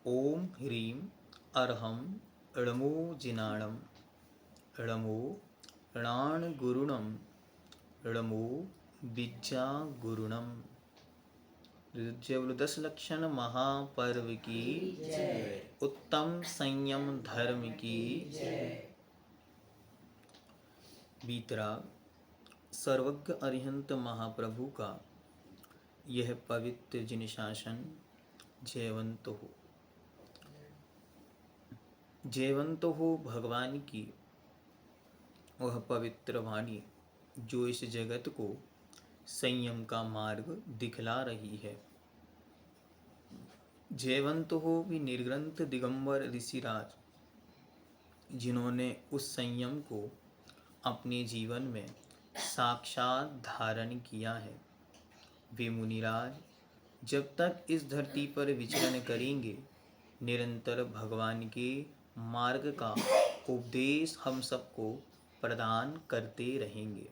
ओम ह्रीं अर्हं ळमो जिनाणं ळमो णाणगुरुणं ळमो विद्या गुरुणम। जब 10 लक्षण महापर्व की उत्तम संयम धर्म की बीतराग सर्वज्ञ अरिहंत महाप्रभु का यह पवित्र जिन शासन जयवंत हो। जयवंत हो भगवान की वह पवित्र वाणी जो इस जगत को संयम का मार्ग दिखला रही है। जयवंत हो भी निर्ग्रंथ दिगंबर ऋषिराज जिन्होंने उस संयम को अपने जीवन में साक्षात धारण किया है। वे मुनिराज जब तक इस धरती पर विचरण करेंगे निरंतर भगवान के मार्ग का उपदेश हम सबको प्रदान करते रहेंगे।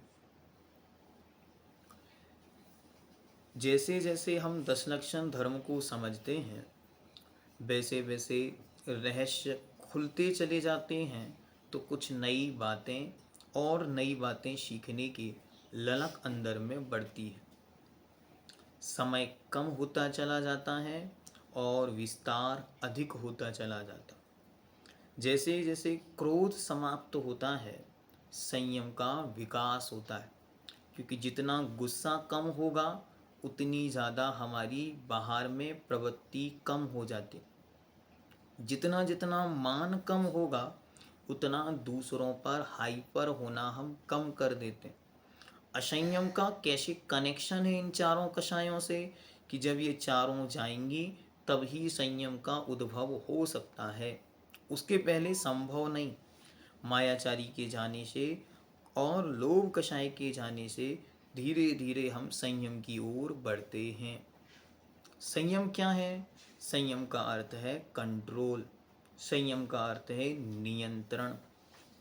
जैसे जैसे हम 10 लक्षण धर्म को समझते हैं वैसे वैसे रहस्य खुलते चले जाते हैं, तो कुछ नई बातें और नई बातें सीखने की ललक अंदर में बढ़ती है। समय कम होता चला जाता है और विस्तार अधिक होता चला जाता। जैसे जैसे क्रोध समाप्त होता है संयम का विकास होता है, क्योंकि जितना गुस्सा कम होगा उतनी ज़्यादा हमारी बाहर में प्रवृत्ति कम हो जाती। जितना जितना मान कम होगा उतना दूसरों पर हाइपर होना हम कम कर देते। असंयम का कैसे कनेक्शन है इन चारों कषायों से कि जब ये चारों जाएंगी तभी संयम का उद्भव हो सकता है, उसके पहले संभव नहीं। मायाचारी के जाने से और लोभ कषाय के जाने से धीरे धीरे हम संयम की ओर बढ़ते हैं। संयम क्या है? संयम का अर्थ है कंट्रोल। संयम का अर्थ है नियंत्रण।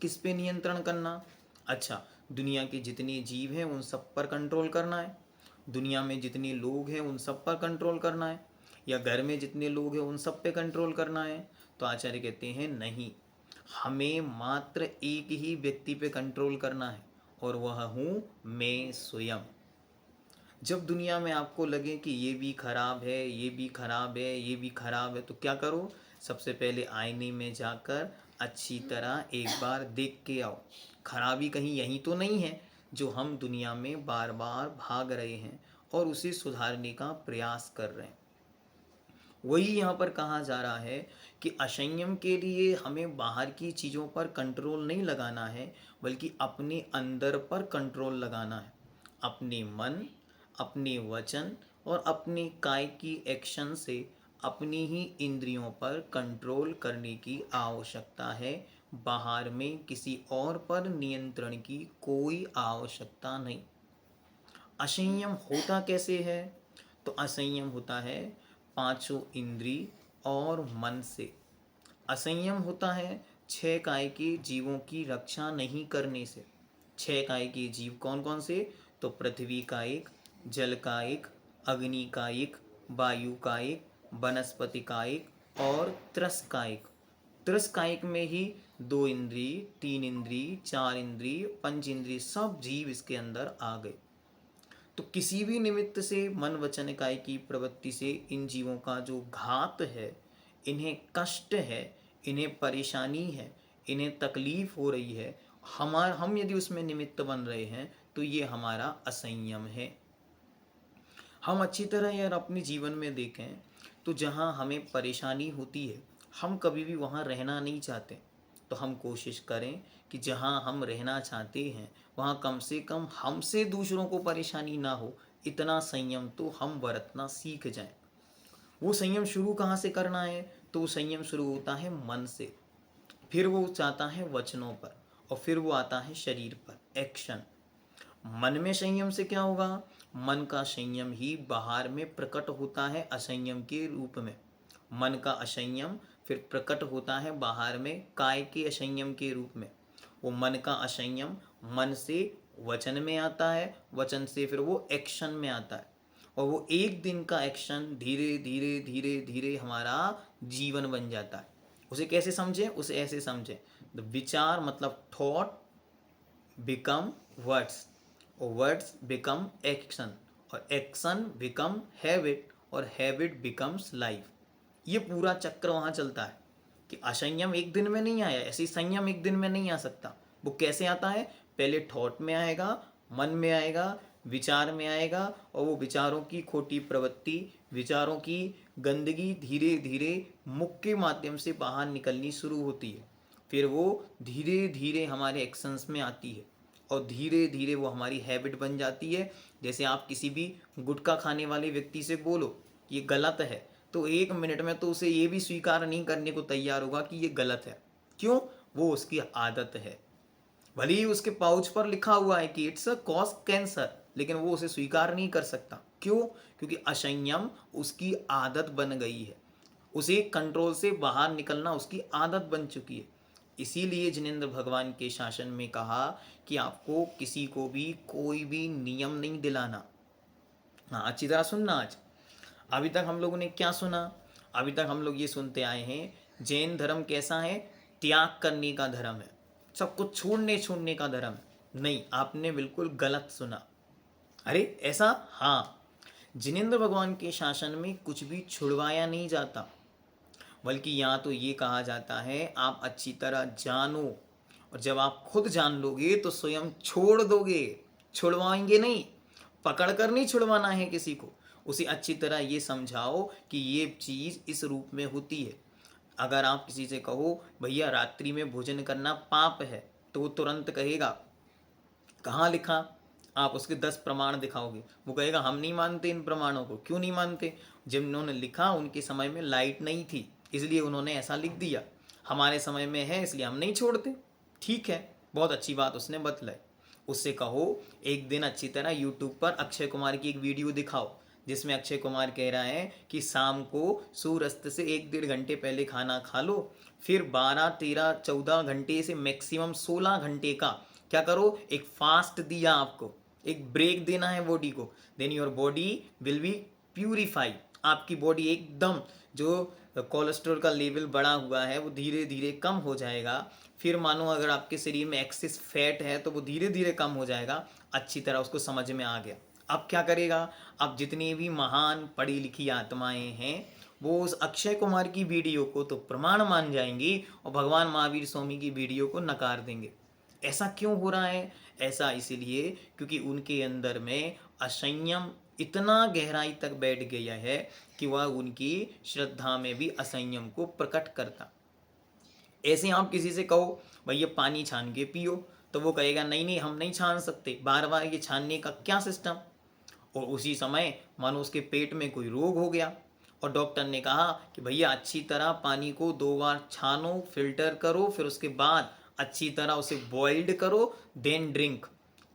किस पे नियंत्रण करना? अच्छा, दुनिया के जितने जीव हैं उन सब पर कंट्रोल करना है, दुनिया में जितने लोग हैं उन सब पर कंट्रोल करना है, या घर में जितने लोग हैं उन सब पे कंट्रोल करना है? तो आचार्य कहते हैं नहीं, हमें मात्र एक ही व्यक्ति पे कंट्रोल करना है और वह हूँ मैं स्वयं। जब दुनिया में आपको लगे कि ये भी खराब है, ये भी खराब है, ये भी खराब है, तो क्या करो? सबसे पहले आईने में जाकर अच्छी तरह एक बार देख के आओ, खराबी कहीं यही तो नहीं है जो हम दुनिया में बार बार भाग रहे हैं और उसे सुधारने का प्रयास कर रहे हैं। वही यहाँ पर कहा जा रहा है कि असंयम के लिए हमें बाहर की चीज़ों पर कंट्रोल नहीं लगाना है, बल्कि अपने अंदर पर कंट्रोल लगाना है। अपने मन, अपने वचन और अपने काय की एक्शन से अपनी ही इंद्रियों पर कंट्रोल करने की आवश्यकता है। बाहर में किसी और पर नियंत्रण की कोई आवश्यकता नहीं। असंयम होता कैसे है? तो असंयम होता है पांचों इंद्री और मन से। असंयम होता है 6 काय के जीवों की रक्षा नहीं करने से। 6 काय के जीव कौन कौन से? तो पृथ्वी का एक, जल का एक, अग्नि का एक, वायु का एक, वनस्पति का एक और त्रस का एक। त्रस कायिक में ही 2 इंद्री, 3 इंद्री, 4 इंद्री, 5 इंद्री, सब जीव इसके अंदर आ गए। तो किसी भी निमित्त से मन वचन काय की प्रवृत्ति से इन जीवों का जो घात है, इन्हें कष्ट है, इन्हें परेशानी है, इन्हें तकलीफ हो रही है, हम यदि उसमें निमित्त बन रहे हैं तो ये हमारा असंयम है। हम अच्छी तरह यार अपने जीवन में देखें तो जहाँ हमें परेशानी होती है हम कभी भी वहाँ रहना नहीं चाहते। तो हम कोशिश करें कि जहाँ हम रहना चाहते हैं वहाँ कम से कम हमसे दूसरों को परेशानी ना हो, इतना संयम तो हम बरतना सीख जाएं। वो संयम शुरू कहाँ से करना है? तो वो संयम शुरू होता है मन से, फिर वो जाता है वचनों पर और फिर वो आता है शरीर पर, एक्शन। मन में संयम से क्या होगा? मन का संयम ही बाहर में प्रकट होता है असंयम के रूप में। मन का असंयम फिर प्रकट होता है बाहर में काय के असंयम के रूप में। वो मन का असंयम मन से वचन में आता है, वचन से फिर वो एक्शन में आता है। और वो एक दिन का एक्शन धीरे धीरे धीरे धीरे हमारा जीवन बन जाता है। उसे कैसे समझें? उसे ऐसे समझें, द विचार मतलब थॉट बिकम वर्ड्स, और वर्ड्स बिकम एक्शन, और एक्शन बिकम हैबिट, और हैबिट बिकम्स लाइफ। ये पूरा चक्र वहाँ चलता है कि असंयम एक दिन में नहीं आया, ऐसे संयम एक दिन में नहीं आ सकता। वो कैसे आता है? पहले थॉट में आएगा, मन में आएगा, विचार में आएगा, और वो विचारों की खोटी प्रवृत्ति, विचारों की गंदगी धीरे धीरे मुख के माध्यम से बाहर निकलनी शुरू होती है। फिर वो धीरे धीरे हमारे एक्शंस में आती है, और धीरे धीरे वो हमारी हैबिट बन जाती है। जैसे आप किसी भी गुटखा खाने वाले व्यक्ति से बोलो ये गलत है, तो 1 मिनट में तो उसे ये भी स्वीकार नहीं करने को तैयार होगा कि ये गलत है। क्यों? वो उसकी आदत है। भले ही उसके पाउच पर लिखा हुआ है कि इट्स अ कॉज कैंसर, लेकिन वो उसे स्वीकार नहीं कर सकता। क्यों? क्योंकि असंयम उसकी आदत बन गई है, उसे कंट्रोल से बाहर निकलना उसकी आदत बन चुकी है। इसीलिए जिनेंद्र भगवान के शासन में कहा कि आपको किसी को भी कोई भी नियम नहीं दिलाना। हाँ, अच्छी तरह सुनना। आज अभी तक हम लोगों ने क्या सुना? अभी तक हम लोग ये सुनते आए हैं जैन धर्म कैसा है? त्याग करने का धर्म है, सब कुछ छोड़ने छोड़ने का धर्म है। नहीं, आपने बिल्कुल गलत सुना। अरे ऐसा? हाँ, जिनेंद्र भगवान के शासन में कुछ भी छुड़वाया नहीं जाता, बल्कि यहाँ तो ये कहा जाता है आप अच्छी तरह जानो, और जब आप खुद जान लोगे तो स्वयं छोड़ दोगे। छुड़वाएंगे नहीं, पकड़ कर नहीं छुड़वाना है किसी को। उसे अच्छी तरह ये समझाओ कि ये चीज़ इस रूप में होती है। अगर आप किसी से कहो भैया रात्रि में भोजन करना पाप है, तो वो तुरंत कहेगा कहाँ लिखा? आप उसके 10 प्रमाण दिखाओगे, वो कहेगा हम नहीं मानते इन प्रमाणों को। क्यों नहीं मानते? जब उन्होंने लिखा उनके समय में लाइट नहीं थी, इसलिए उन्होंने ऐसा लिख दिया। हमारे समय में है इसलिए हम नहीं छोड़ते। ठीक है, बहुत अच्छी बात उसने बतलाई। उससे कहो एक दिन अच्छी तरह यूट्यूब पर अक्षय कुमार की एक वीडियो दिखाओ, जिसमें अक्षय कुमार कह रहा है कि शाम को सूर्यास्त से 1-1.5 घंटे पहले खाना खा लो, फिर 12-13-14 घंटे से मैक्सिमम 16 घंटे का क्या करो, एक फास्ट दिया आपको, एक ब्रेक देना है बॉडी को। Then your body will be purify. आपकी बॉडी एकदम जो कोलेस्ट्रॉल का लेवल बढ़ा हुआ है वो धीरे धीरे कम हो जाएगा। फिर मानो अगर आपके शरीर में एक्सेस फैट है तो वो धीरे धीरे कम हो जाएगा। अच्छी तरह उसको समझ में आ गया। अब क्या करेगा? अब जितनी भी महान पढ़ी लिखी आत्माएं हैं वो उस अक्षय कुमार की वीडियो को तो प्रमाण मान जाएंगी, और भगवान महावीर स्वामी की वीडियो को नकार देंगे। ऐसा क्यों हो रहा है? ऐसा इसलिए क्योंकि उनके अंदर में असंयम इतना गहराई तक बैठ गया है कि वह उनकी श्रद्धा में भी असंयम को प्रकट करता। ऐसे आप किसी से कहो भैया पानी छान के पियो, तो वो कहेगा नहीं नहीं हम नहीं छान सकते, बार बार ये छानने का क्या सिस्टम। और उसी समय मानो उसके पेट में कोई रोग हो गया, और डॉक्टर ने कहा कि भैया अच्छी तरह पानी को 2 बार छानो, फिल्टर करो, फिर उसके बाद अच्छी तरह उसे बॉइल्ड करो, देन ड्रिंक।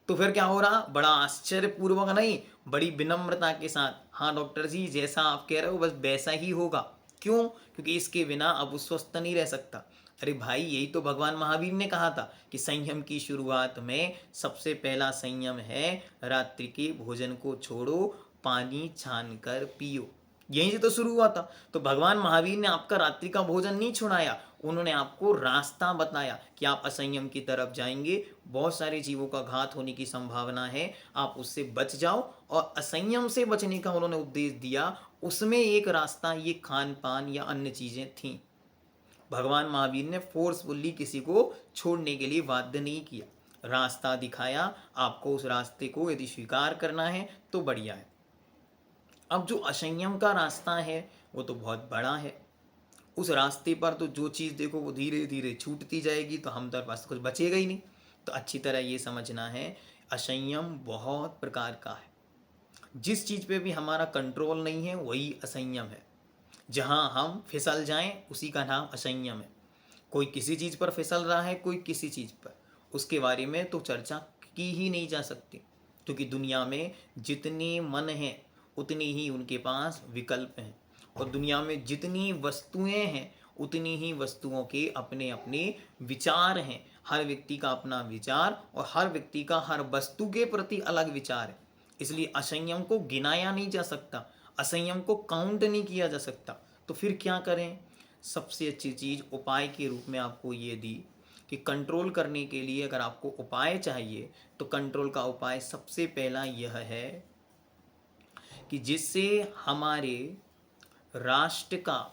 तो फिर क्या हो रहा? बड़ा आश्चर्यपूर्वक नहीं, बड़ी विनम्रता के साथ, हाँ डॉक्टर जी जैसा आप कह रहे हो बस वैसा ही होगा। क्यों? क्योंकि इसके बिना अब वो स्वस्थ नहीं रह सकता। अरे भाई यही तो भगवान महावीर ने कहा था कि संयम की शुरुआत में सबसे पहला संयम है रात्रि के भोजन को छोड़ो, पानी छान कर पियो। यहीं से तो शुरू हुआ था। तो भगवान महावीर ने आपका रात्रि का भोजन नहीं छुड़ाया, उन्होंने आपको रास्ता बताया कि आप असंयम की तरफ जाएंगे, बहुत सारे जीवों का घात होने की संभावना है, आप उससे बच जाओ। और असंयम से बचने का उन्होंने उपदेश दिया, उसमें एक रास्ता ये खान पान या अन्य चीज़ें थीं। भगवान महावीर ने फोर्सफुल्ली किसी को छोड़ने के लिए बाध्य नहीं किया, रास्ता दिखाया। आपको उस रास्ते को यदि स्वीकार करना है तो बढ़िया है। अब जो असंयम का रास्ता है वो तो बहुत बड़ा है। उस रास्ते पर तो जो चीज़ देखो वो धीरे धीरे छूटती जाएगी, तो हम तो पास कुछ बचेगा ही नहीं। तो अच्छी तरह ये समझना है असंयम बहुत प्रकार का है। जिस चीज़ पे भी हमारा कंट्रोल नहीं है वही असंयम है। जहाँ हम फिसल जाएं उसी का नाम असंयम है। कोई किसी चीज़ पर फिसल रहा है, कोई किसी चीज़ पर, उसके बारे में तो चर्चा की ही नहीं जा सकती, क्योंकि दुनिया में जितने मन हैं उतनी ही उनके पास विकल्प हैं, और दुनिया में जितनी वस्तुएं हैं उतनी ही वस्तुओं के अपने अपने विचार हैं। हर व्यक्ति का अपना विचार, और हर व्यक्ति का हर वस्तु के प्रति अलग विचार है। इसलिए असंयम को गिनाया नहीं जा सकता, असंयम को काउंट नहीं किया जा सकता। तो फिर क्या करें? सबसे अच्छी चीज़ उपाय के रूप में आपको ये दी कि कंट्रोल करने के लिए अगर आपको उपाय चाहिए तो कंट्रोल का उपाय सबसे पहला यह है कि जिससे हमारे राष्ट्र का,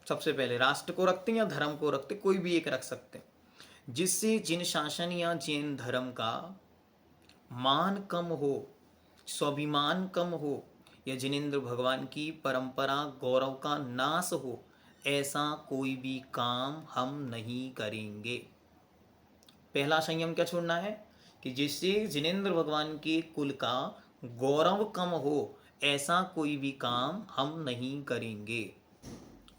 सबसे पहले राष्ट्र को रखते हैं या धर्म को रखते, कोई भी एक रख सकते हैं, जिससे जिन शासन या जैन धर्म का मान कम हो, स्वाभिमान कम हो, या जिनेंद्र भगवान की परंपरा गौरव का नाश हो, ऐसा कोई भी काम हम नहीं करेंगे। पहला संयम क्या छोड़ना है? कि जिससे जिनेंद्र भगवान के कुल का गौरव कम हो, ऐसा कोई भी काम हम नहीं करेंगे।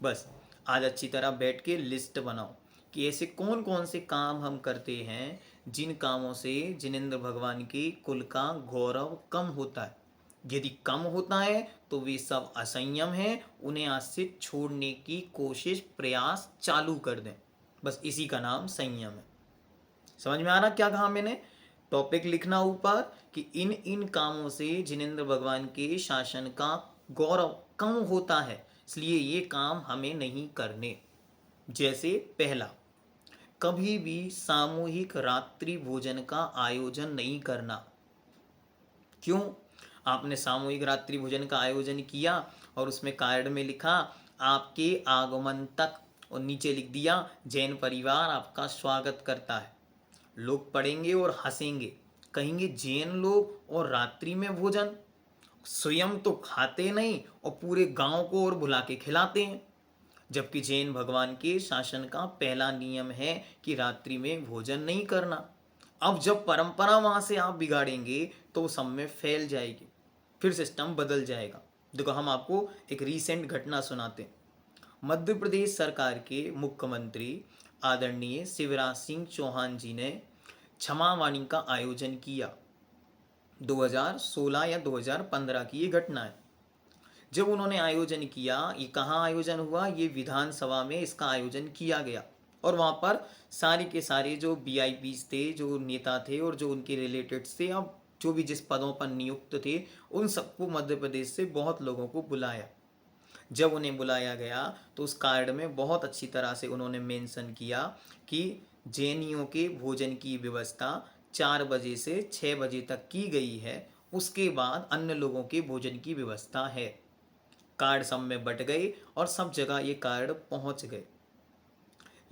बस आज अच्छी तरह बैठ के लिस्ट बनाओ कि ऐसे कौन कौन से काम हम करते हैं जिन कामों से जिनेंद्र भगवान के कुल का गौरव कम होता है। यदि कम होता है तो वे सब असंयम है, उन्हें आज से छोड़ने की कोशिश, प्रयास चालू कर दें। बस इसी का नाम संयम है। समझ में आ रहा क्या कहा मैंने? टॉपिक लिखना ऊपर कि इन इन कामों से जिनेंद्र भगवान के शासन का गौरव कम होता है, इसलिए ये काम हमें नहीं करने। जैसे पहला, कभी भी सामूहिक रात्रि भोजन का आयोजन नहीं करना। क्यों? आपने सामूहिक रात्रि भोजन का आयोजन किया और उसमें कार्ड में लिखा आपके आगमन तक, और नीचे लिख दिया जैन परिवार आपका स्वागत करता है। लोग पढ़ेंगे और हंसेंगे, कहेंगे जैन लोग और रात्रि में भोजन, स्वयं तो खाते नहीं और पूरे गांव को और बुला के खिलाते हैं। जबकि जैन भगवान के शासन का पहला नियम है कि रात्रि में भोजन नहीं करना। अब जब परंपरा वहां से आप बिगाड़ेंगे तो सब में फैल जाएगी, फिर सिस्टम बदल जाएगा। देखो हम आपको एक रीसेंट घटना सुनाते हैं। मध्य प्रदेश सरकार के मुख्यमंत्री आदरणीय शिवराज सिंह चौहान जी ने क्षमा वाणी का आयोजन किया। 2016 या 2015 की ये घटना है। जब उन्होंने आयोजन किया, ये कहाँ आयोजन हुआ? ये विधानसभा में इसका आयोजन किया गया। और वहाँ पर सारे के सारे जो वीआईपीज थे, जो नेता थे और जो उनके रिलेटेड्स थे, अब जो भी जिस पदों पर नियुक्त थे, उन सबको मध्य प्रदेश से बहुत लोगों को बुलाया। जब उन्हें बुलाया गया तो उस कार्ड में बहुत अच्छी तरह से उन्होंने मेंशन किया कि जैनियों के भोजन की व्यवस्था 4 बजे से 6 बजे तक की गई है, उसके बाद अन्य लोगों के भोजन की व्यवस्था है। कार्ड सब में बट गए और सब जगह ये कार्ड पहुंच गए।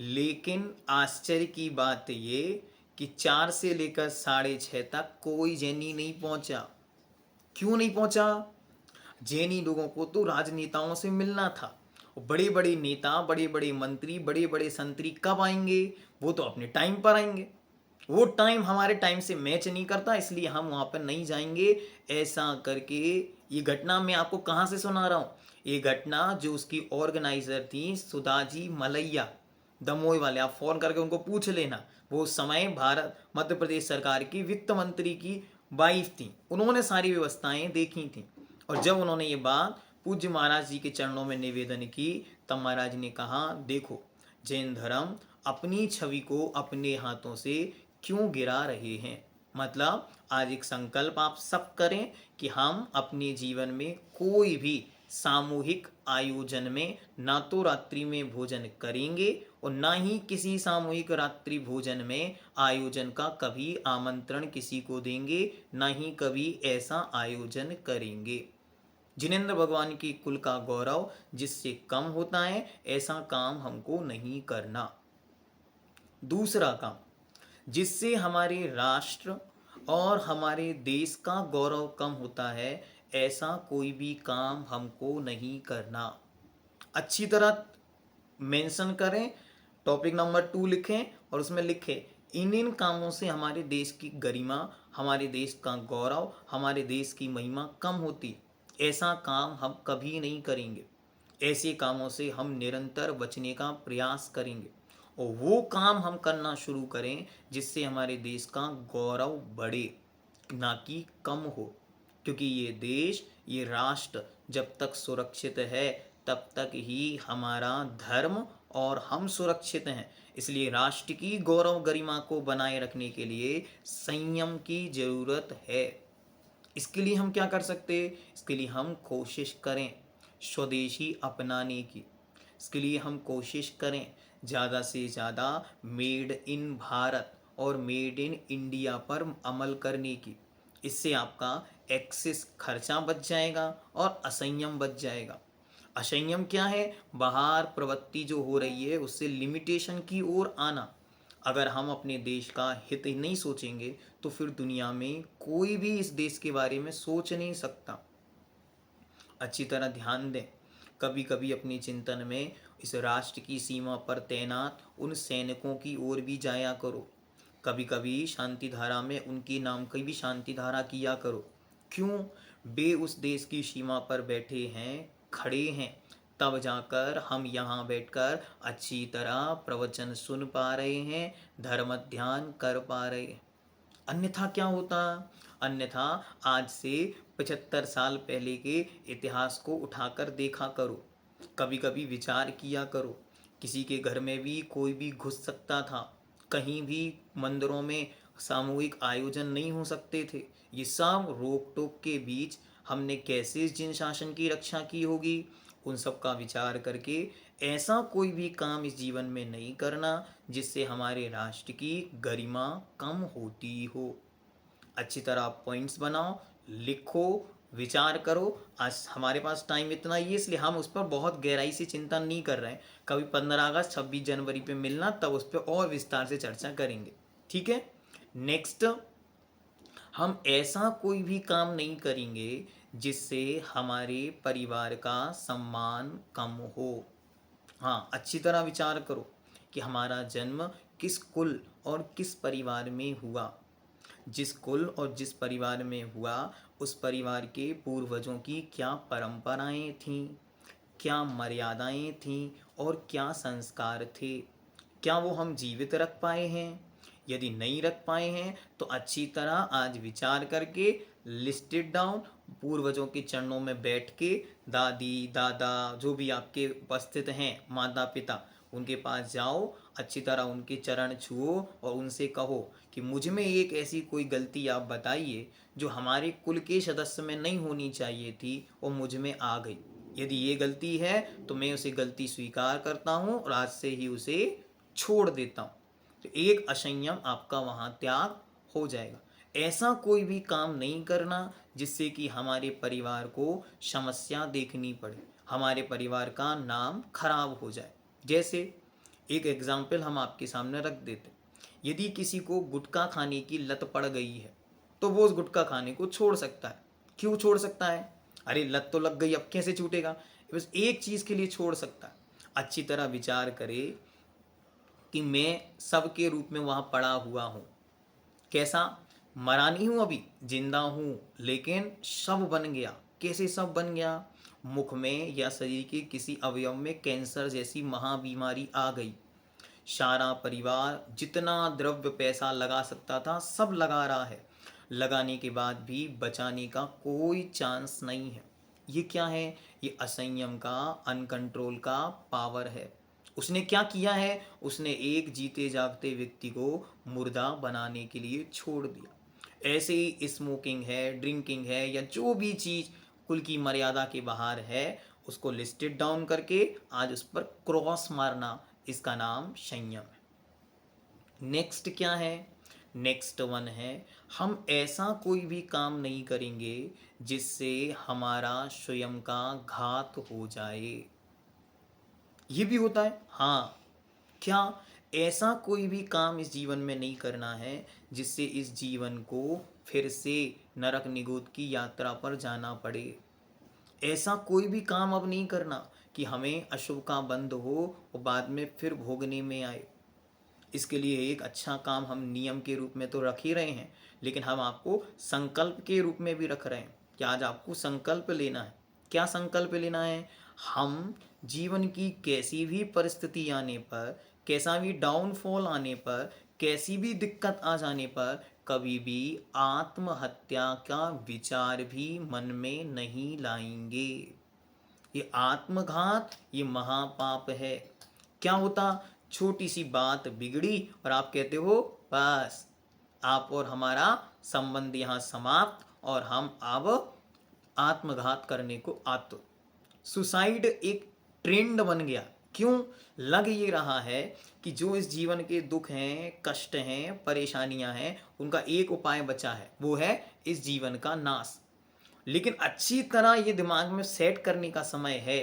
लेकिन आश्चर्य की बात ये कि 4 से लेकर 6:30 तक कोई जैनी नहीं पहुंचा। क्यों नहीं पहुंचा? जैनी लोगों को तो राजनेताओं से मिलना था। बड़े बड़े नेता, बड़े बड़े मंत्री, बड़े बड़े संतरी कब आएंगे? वो तो अपने टाइम पर आएंगे। वो टाइम हमारे टाइम से मैच नहीं करता, इसलिए हम वहाँ पर नहीं जाएंगे। ऐसा करके ये घटना मैं आपको कहाँ से सुना रहा हूँ? ये घटना जो उसकी ऑर्गेनाइजर थी सुधाजी मलैया, दमोई वाले, आप फोन करके उनको पूछ लेना। वो उस समय भारत मध्य प्रदेश सरकार की वित्त मंत्री की वाइफ थी। उन्होंने सारी व्यवस्थाएं देखी थी। और जब उन्होंने ये बात पूज्य महाराज जी के चरणों में निवेदन की, तब महाराज ने कहा देखो, जैन धर्म अपनी छवि को अपने हाथों से क्यों गिरा रहे हैं। मतलब आज एक संकल्प आप सब करें कि हम अपने जीवन में कोई भी सामूहिक आयोजन में ना तो रात्रि में भोजन करेंगे और ना ही किसी सामूहिक रात्रि भोजन में आयोजन का कभी आमंत्रण किसी को देंगे, ना ही कभी ऐसा आयोजन करेंगे। जिनेंद्र भगवान की कुल का गौरव जिससे कम होता है, ऐसा काम हमको नहीं करना। दूसरा काम, जिससे हमारे राष्ट्र और हमारे देश का गौरव कम होता है, ऐसा कोई भी काम हमको नहीं करना। अच्छी तरह मेंशन करें, टॉपिक नंबर 2 लिखें और उसमें लिखें इन इन कामों से हमारे देश की गरिमा, हमारे देश का गौरव, हमारे देश की महिमा कम होती, ऐसा काम हम कभी नहीं करेंगे। ऐसे कामों से हम निरंतर बचने का प्रयास करेंगे और वो काम हम करना शुरू करें जिससे हमारे देश का गौरव बढ़े, ना कि कम हो। क्योंकि ये देश, ये राष्ट्र जब तक सुरक्षित है तब तक ही हमारा धर्म और हम सुरक्षित हैं। इसलिए राष्ट्र की गौरव गरिमा को बनाए रखने के लिए संयम की जरूरत है। इसके लिए हम क्या कर सकते हैं? इसके लिए हम कोशिश करें स्वदेशी अपनाने की। इसके लिए हम कोशिश करें ज़्यादा से ज़्यादा मेड इन भारत और मेड इन इंडिया पर अमल करने की। इससे आपका एक्सेस खर्चा बच जाएगा और असंयम बच जाएगा। असंयम क्या है? बाहर प्रवृत्ति जो हो रही है उससे लिमिटेशन की ओर आना। अगर हम अपने देश का हित ही नहीं सोचेंगे तो फिर दुनिया में कोई भी इस देश के बारे में सोच नहीं सकता। अच्छी तरह ध्यान दें, कभी कभी अपने चिंतन में इस राष्ट्र की सीमा पर तैनात उन सैनिकों की ओर भी जाया करो। कभी कभी शांति धारा में उनके नाम की भी शांति धारा किया करो। क्यों? वे उस देश की सीमा पर बैठे हैं, खड़े हैं, तब जाकर हम यहाँ बैठकर अच्छी तरह प्रवचन सुन पा रहे हैं, धर्म ध्यान कर पा रहे हैं। अन्यथा क्या होता? अन्यथा आज से 75 साल पहले के इतिहास को उठाकर देखा करो। कभी कभी विचार किया करो, किसी के घर में भी कोई भी घुस सकता था, कहीं भी मंदिरों में सामूहिक आयोजन नहीं हो सकते थे। ये सब रोक टोक के बीच हमने कैसे जिन शासन की रक्षा की होगी, उन सब का विचार करके ऐसा कोई भी काम इस जीवन में नहीं करना जिससे हमारे राष्ट्र की गरिमा कम होती हो। अच्छी तरह आप पॉइंट्स बनाओ, लिखो, विचार करो। आज हमारे पास टाइम इतना ही है इसलिए हम उस पर बहुत गहराई से चिंतन नहीं कर रहे हैं। कभी 15 अगस्त 26 जनवरी पे मिलना, तब उस पर और विस्तार से चर्चा करेंगे। ठीक है। नेक्स्ट, हम ऐसा कोई भी काम नहीं करेंगे जिससे हमारे परिवार का सम्मान कम हो। हाँ, अच्छी तरह विचार करो कि हमारा जन्म किस कुल और किस परिवार में हुआ। जिस कुल और जिस परिवार में हुआ उस परिवार के पूर्वजों की क्या परंपराएं थीं, क्या मर्यादाएं थीं और क्या संस्कार थे, क्या वो हम जीवित रख पाए हैं? यदि नहीं रख पाए हैं तो अच्छी तरह आज विचार करके लिस्टेड डाउन, पूर्वजों के चरणों में बैठ के, दादी दादा जो भी आपके उपस्थित हैं, माता पिता, उनके पास जाओ, अच्छी तरह उनके चरण छुओ और उनसे कहो कि मुझ में एक ऐसी कोई गलती आप बताइए जो हमारे कुल के सदस्य में नहीं होनी चाहिए थी और मुझ में आ गई। यदि ये गलती है तो मैं उसे गलती स्वीकार करता हूँ और आज से ही उसे छोड़ देता हूँ। तो एक असंयम आपका वहाँ त्याग हो जाएगा। ऐसा कोई भी काम नहीं करना जिससे कि हमारे परिवार को समस्या देखनी पड़े, हमारे परिवार का नाम खराब हो जाए। जैसे एक एग्जाम्पल हम आपके सामने रख देते, यदि किसी को गुटखा खाने की लत पड़ गई है तो वो उस गुटखा खाने को छोड़ सकता है। क्यों छोड़ सकता है? अरे लत तो लग गई, अब कैसे छूटेगा? बस एक चीज़ के लिए छोड़ सकता है। अच्छी तरह विचार करे कि मैं सबके रूप में वहाँ पड़ा हुआ हूँ। कैसा? मरा नहीं हूँ, अभी जिंदा हूँ, लेकिन सब बन गया। कैसे सब बन गया? मुख में या शरीर के किसी अवयव में कैंसर जैसी महाबीमारी आ गई। सारा परिवार जितना द्रव्य पैसा लगा सकता था सब लगा रहा है, लगाने के बाद भी बचाने का कोई चांस नहीं है। ये क्या है? ये असंयम का, अनकंट्रोल का पावर है। उसने क्या किया है? उसने एक जीते जागते व्यक्ति को मुर्दा बनाने के लिए छोड़ दिया। ऐसे ही स्मोकिंग है, ड्रिंकिंग है, या जो भी चीज़ कुल की मर्यादा के बाहर है उसको लिस्टेड डाउन करके आज उस पर क्रॉस मारना, इसका नाम संयम है। नेक्स्ट क्या है? नेक्स्ट वन है, हम ऐसा कोई भी काम नहीं करेंगे जिससे हमारा स्वयं का घात हो जाए। ये भी होता है। हाँ, क्या? ऐसा कोई भी काम इस जीवन में नहीं करना है जिससे इस जीवन को फिर से नरक निगोद की यात्रा पर जाना पड़े। ऐसा कोई भी काम अब नहीं करना कि हमें अशुभ का बंध हो और बाद में फिर भोगने में आए। इसके लिए एक अच्छा काम हम नियम के रूप में तो रख ही रहे हैं, लेकिन हम आपको संकल्प के रूप में भी रख रहे हैं कि आज आपको संकल्प लेना है। क्या संकल्प लेना है? हम जीवन की कैसी भी परिस्थिति आने पर, कैसा भी डाउनफॉल आने पर, कैसी भी दिक्कत आ जाने पर कभी भी आत्महत्या का विचार भी मन में नहीं लाएंगे। ये आत्मघात, ये महापाप है। क्या होता? छोटी सी बात बिगड़ी और आप कहते हो बस आप और हमारा संबंध यहाँ समाप्त और हम अब आत्मघात करने को आतुर। सुसाइड एक ट्रेंड बन गया। क्यों? लग ये रहा है कि जो इस जीवन के दुख हैं, कष्ट हैं, परेशानियां हैं, उनका एक उपाय बचा है, वो है इस जीवन का नाश। लेकिन अच्छी तरह ये दिमाग में सेट करने का समय है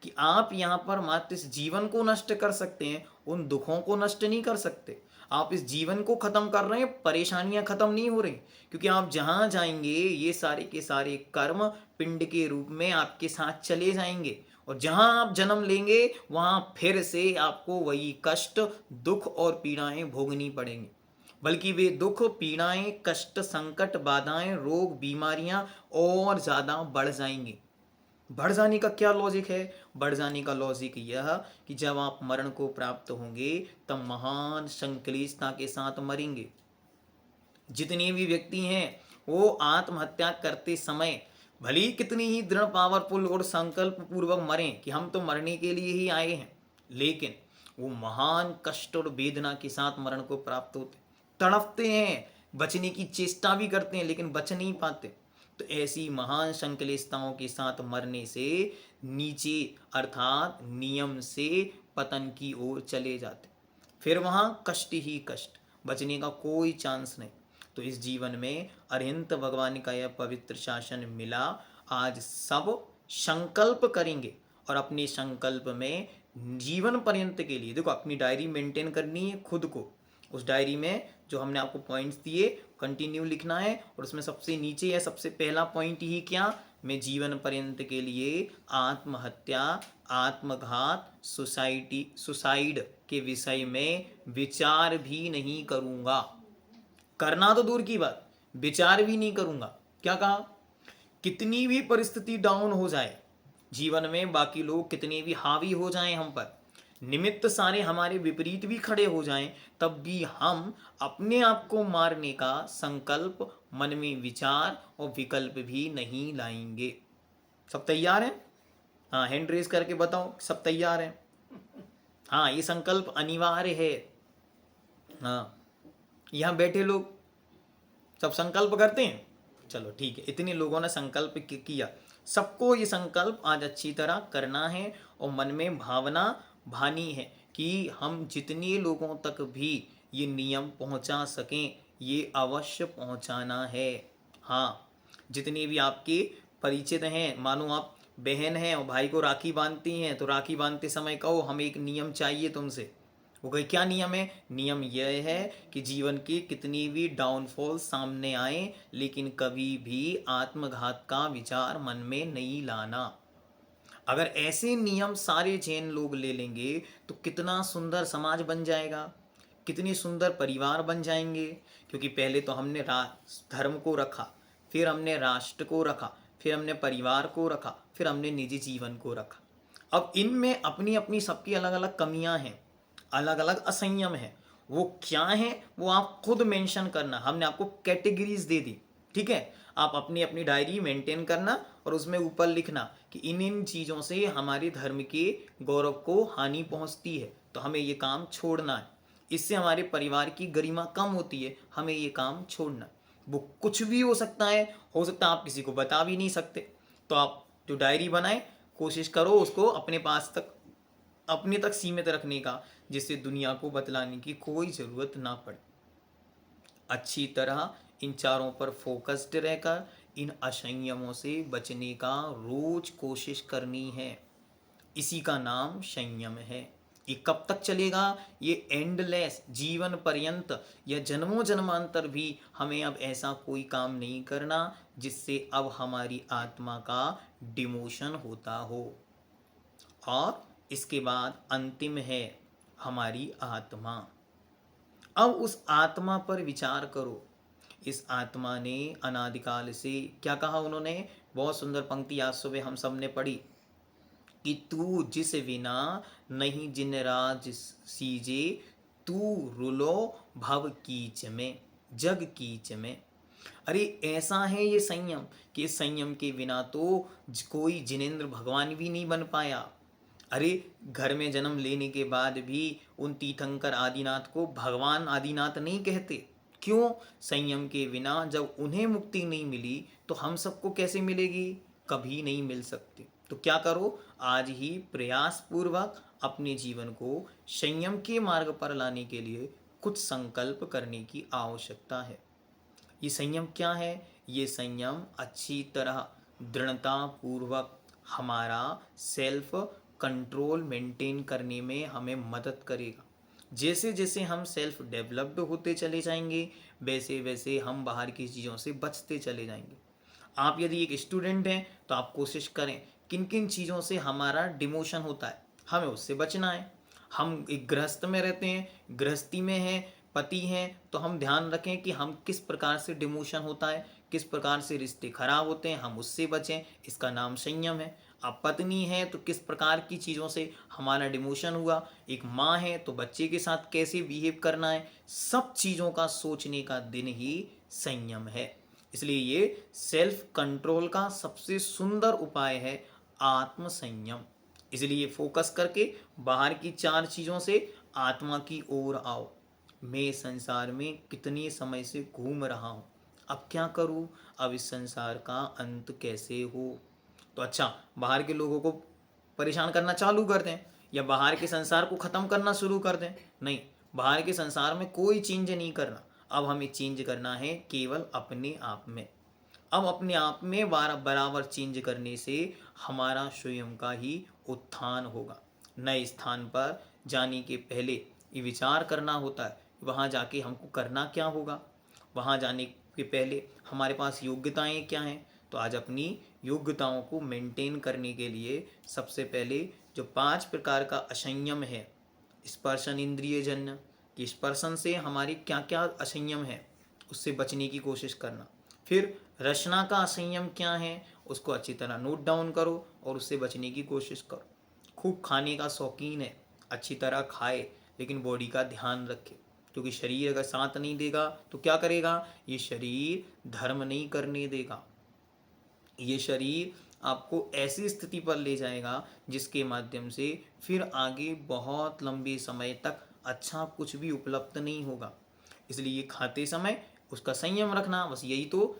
कि आप यहाँ पर मात्र इस जीवन को नष्ट कर सकते हैं, उन दुखों को नष्ट नहीं कर सकते। आप इस जीवन को खत्म कर रहे हैं, परेशानियां खत्म नहीं हो रही, क्योंकि आप जहां जाएंगे ये सारे के सारे कर्म पिंड के रूप में आपके साथ चले जाएंगे, और जहां आप जन्म लेंगे वहां फिर से आपको वही कष्ट, दुख और पीड़ाएं भोगनी पड़ेंगी। बल्कि वे दुख, पीड़ाएं, कष्ट, संकट, बाधाएं, रोग, बीमारियां और ज्यादा बढ़ जाएंगी। बढ़ जाने का क्या लॉजिक है? बढ़ जाने का लॉजिक यह कि जब आप मरण को प्राप्त होंगे तब महान संक्लिष्टता के साथ मरेंगे। जितने भी व्यक्ति हैं वो आत्महत्या करते समय भले ही कितनी ही दृढ़, पावरफुल और संकल्प पूर्वक मरें कि हम तो मरने के लिए ही आए हैं, लेकिन वो महान कष्ट और वेदना के साथ मरण को प्राप्त होते, तड़पते हैं, बचने की चेष्टा भी करते हैं लेकिन बच नहीं पाते। तो ऐसी महान संक्लिष्टताओं के साथ मरने से नीचे अर्थात नियम से पतन की ओर चले जाते, फिर वहां कष्ट ही कष्ट, बचने का कोई चांस नहीं। तो इस जीवन में अरिहंत भगवान का यह पवित्र शासन मिला। आज सब संकल्प करेंगे और अपने संकल्प में जीवन पर्यंत के लिए, देखो अपनी डायरी मेंटेन करनी है खुद को। उस डायरी में जो हमने आपको पॉइंट्स दिए कंटिन्यू लिखना है, और उसमें सबसे नीचे या सबसे पहला पॉइंट ही क्या, मैं जीवन पर्यंत के लिए आत्महत्या, आत्मघात, सुसाइड के विषय में विचार भी नहीं करूंगा। करना तो दूर की बात, विचार भी नहीं करूंगा। क्या कहा? कितनी भी परिस्थिति डाउन हो जाए जीवन में, बाकी लोग कितने भी हावी हो जाएं हम पर, निमित्त सारे हमारे विपरीत भी खड़े हो जाएं, तब भी हम अपने आप को मारने का संकल्प मन में विचार और विकल्प भी नहीं लाएंगे। सब तैयार हैं? हाँ, हैंड रेज करके बताओ सब तैयार हैं। हाँ, ये संकल्प अनिवार्य है। हाँ, यहाँ बैठे लोग सब संकल्प करते हैं? चलो ठीक है, इतने लोगों ने संकल्प किया, सबको ये संकल्प आज अच्छी तरह करना है और मन में भावना भानी है कि हम जितने लोगों तक भी ये नियम पहुंचा सकें ये अवश्य पहुंचाना है। हाँ, जितने भी आपके परिचित हैं, मानो आप बहन हैं और भाई को राखी बांधती हैं, तो राखी बांधते समय कहो हमें एक नियम चाहिए तुमसे। वो कहे क्या नियम है? नियम यह है कि जीवन के कितनी भी डाउनफॉल सामने आए लेकिन कभी भी आत्मघात का विचार मन में नहीं लाना। अगर ऐसे नियम सारे जैन लोग ले लेंगे तो कितना सुंदर समाज बन जाएगा, कितनी सुंदर परिवार बन जाएंगे। क्योंकि पहले तो हमने धर्म को रखा, फिर हमने राष्ट्र को रखा, फिर हमने परिवार को रखा, फिर हमने निजी जीवन को रखा। अब इनमें अपनी अपनी सबकी अलग अलग कमियां हैं, अलग अलग असंयम है। वो क्या है वो आप खुद मेंशन करना, हमने आपको कैटेगरीज दे दी, ठीक है? आप अपनी अपनी डायरी मेंटेन करना और उसमें ऊपर लिखना कि इन इन चीज़ों से हमारे धर्म के गौरव को हानि पहुंचती है, तो हमें ये काम छोड़ना है। इससे हमारे परिवार की गरिमा कम होती है, हमें ये काम छोड़ना। वो कुछ भी हो सकता है आप किसी को बता भी नहीं सकते। तो आप जो डायरी बनाए कोशिश करो उसको अपने पास तक, अपने तक सीमित रखने का, जिससे दुनिया को बतलाने की कोई ज़रूरत ना पड़े। अच्छी तरह इन चारों पर फोकस्ड रहकर इन असंयमों से बचने का रोज कोशिश करनी है। इसी का नाम संयम है। ये कब तक चलेगा? ये एंडलेस, जीवन पर्यंत या जन्मों जन्मांतर भी हमें अब ऐसा कोई काम नहीं करना जिससे अब हमारी आत्मा का डिमोशन होता हो। और इसके बाद अंतिम है हमारी आत्मा। अब उस आत्मा पर विचार करो। इस आत्मा ने अनादिकाल से क्या कहा उन्होंने? बहुत सुंदर पंक्ति आज सुबह हम सब ने पढ़ी कि तू जिस विना नहीं जिन राज सीजे, तू रुलो भव कीच में, जग कीच में। अरे ऐसा है ये संयम कि इस संयम के बिना तो कोई जिनेंद्र भगवान भी नहीं बन पाया। अरे घर में जन्म लेने के बाद भी उन तीर्थंकर आदिनाथ को भगवान आदिनाथ नहीं कहते, क्यों? संयम के बिना जब उन्हें मुक्ति नहीं मिली तो हम सबको कैसे मिलेगी? कभी नहीं मिल सकती। तो क्या करो, आज ही प्रयास पूर्वक अपने जीवन को संयम के मार्ग पर लाने के लिए कुछ संकल्प करने की आवश्यकता है। ये संयम क्या है? ये संयम अच्छी तरह दृढ़ता पूर्वक हमारा सेल्फ कंट्रोल मेंटेन करने में हमें मदद करेगा। जैसे जैसे हम सेल्फ डेवलप्ड होते चले जाएंगे वैसे वैसे हम बाहर की चीज़ों से बचते चले जाएंगे। आप यदि एक स्टूडेंट हैं तो आप कोशिश करें किन किन चीज़ों से हमारा डिमोशन होता है हमें उससे बचना है। हम एक गृहस्थ में रहते हैं, गृहस्थी में हैं, पति हैं, तो हम ध्यान रखें कि हम किस प्रकार से डिमोशन होता है, किस प्रकार से रिश्ते खराब होते हैं, हम उससे बचें। इसका नाम संयम है। अब पत्नी है तो किस प्रकार की चीज़ों से हमारा डिमोशन हुआ, एक माँ है तो बच्चे के साथ कैसे बिहेव करना है, सब चीज़ों का सोचने का दिन ही संयम है। इसलिए ये सेल्फ कंट्रोल का सबसे सुंदर उपाय है आत्म संयम। इसलिए फोकस करके बाहर की 4 चीज़ों से आत्मा की ओर आओ। मैं संसार में कितने समय से घूम रहा हूँ, अब क्या करूँ, अब इस संसार का अंत कैसे हो। तो अच्छा, बाहर के लोगों को परेशान करना चालू कर दें या बाहर के संसार को ख़त्म करना शुरू कर दें? नहीं, बाहर के संसार में कोई चेंज नहीं करना। अब हमें चेंज करना है केवल अपने आप में। अब अपने आप में बराबर चेंज करने से हमारा स्वयं का ही उत्थान होगा। नए स्थान पर जाने के पहले ये विचार करना होता है वहाँ जाके हमको करना क्या होगा, वहाँ जाने के पहले हमारे पास योग्यताएं क्या हैं। तो आज अपनी योग्यताओं को मेंटेन करने के लिए सबसे पहले जो 5 प्रकार का असंयम है, स्पर्शन इंद्रिय जन्य, कि स्पर्शन से हमारी क्या क्या असंयम है उससे बचने की कोशिश करना। फिर रचना का असंयम क्या है उसको अच्छी तरह नोट डाउन करो और उससे बचने की कोशिश करो। खूब खाने का शौकीन है, अच्छी तरह खाए लेकिन बॉडी का ध्यान रखे, क्योंकि शरीर अगर साथ नहीं देगा तो क्या करेगा, ये शरीर धर्म नहीं करने देगा। ये शरीर आपको ऐसी स्थिति पर ले जाएगा जिसके माध्यम से फिर आगे बहुत लंबे समय तक अच्छा कुछ भी उपलब्ध नहीं होगा। इसलिए खाते समय उसका संयम रखना, बस यही तो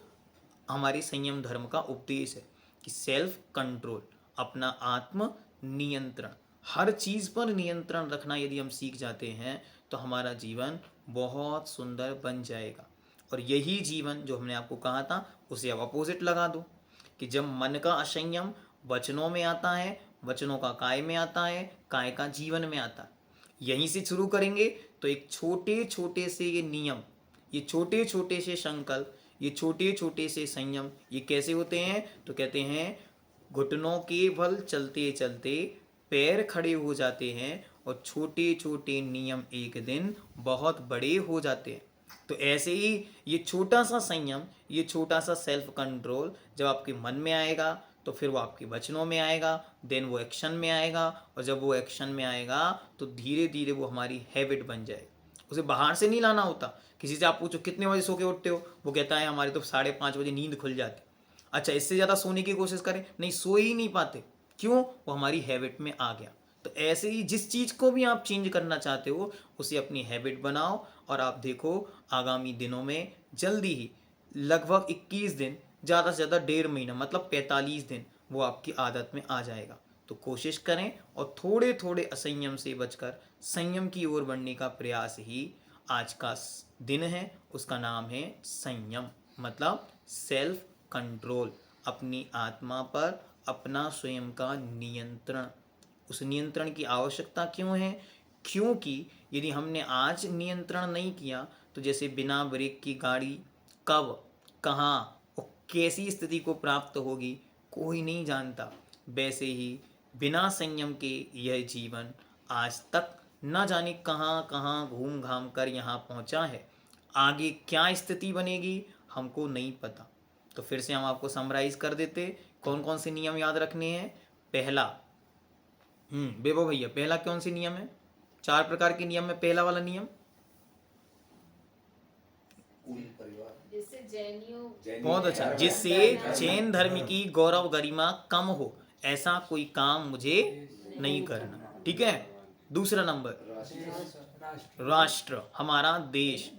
हमारे संयम धर्म का उपदेश है कि सेल्फ कंट्रोल, अपना आत्म नियंत्रण, हर चीज़ पर नियंत्रण रखना यदि हम सीख जाते हैं तो हमारा जीवन बहुत सुंदर बन जाएगा। और यही जीवन जो हमने आपको कहा था उसे अब अपोजिट लगा दो कि जब मन का असंयम वचनों में आता है, वचनों का काय में आता है, काय का जीवन में आता है। यहीं से शुरू करेंगे तो एक छोटे छोटे से ये नियम, ये छोटे छोटे से संकल्प, ये छोटे छोटे से संयम, ये कैसे होते हैं? तो कहते हैं घुटनों के बल चलते चलते पैर खड़े हो जाते हैं और छोटे छोटे नियम एक दिन बहुत बड़े हो जाते हैं। तो ऐसे ही ये छोटा सा संयम, ये छोटा सा सेल्फ कंट्रोल जब आपके मन में आएगा तो फिर वो आपके वचनों में आएगा, देन वो एक्शन में आएगा, और जब वो एक्शन में आएगा तो धीरे धीरे वो हमारी हैबिट बन जाएगी। उसे बाहर से नहीं लाना होता। किसी से आप पूछो कितने बजे सो के उठते हो, वो कहता है हमारी तो 5:30 बजे नींद खुल जाती। अच्छा, इससे ज़्यादा सोने की कोशिश करें, नहीं, सो ही नहीं पाते। क्यों? वो हमारी हैबिट में आ गया। तो ऐसे ही जिस चीज़ को भी आप चेंज करना चाहते हो उसे अपनी हैबिट बनाओ, और आप देखो आगामी दिनों में जल्दी ही लगभग 21 दिन, ज़्यादा से ज़्यादा 1.5 महीना मतलब 45 दिन वो आपकी आदत में आ जाएगा। तो कोशिश करें और थोड़े थोड़े असंयम से बचकर संयम की ओर बढ़ने का प्रयास ही आज का दिन है। उसका नाम है संयम, मतलब सेल्फ कंट्रोल, अपनी आत्मा पर अपना स्वयं का नियंत्रण। उस नियंत्रण की आवश्यकता क्यों है? क्योंकि यदि हमने आज नियंत्रण नहीं किया तो जैसे बिना ब्रेक की गाड़ी कब, कहाँ और कैसी स्थिति को प्राप्त होगी कोई नहीं जानता, वैसे ही बिना संयम के यह जीवन आज तक न जाने कहाँ कहाँ घूम घाम कर यहाँ पहुँचा है। आगे क्या स्थिति बनेगी हमको नहीं पता। तो फिर से हम आपको समराइज कर देते, कौन कौन से नियम याद रखने हैं। पहला, बेबो भैया, पहला कौन सी नियम है? 4 प्रकार के नियम में पहला वाला नियम, बहुत अच्छा, जिससे जैन धर्म की गौरव गरिमा कम हो ऐसा कोई काम मुझे नहीं करना। ठीक है। दूसरा नंबर, राष्ट्र, हमारा देश,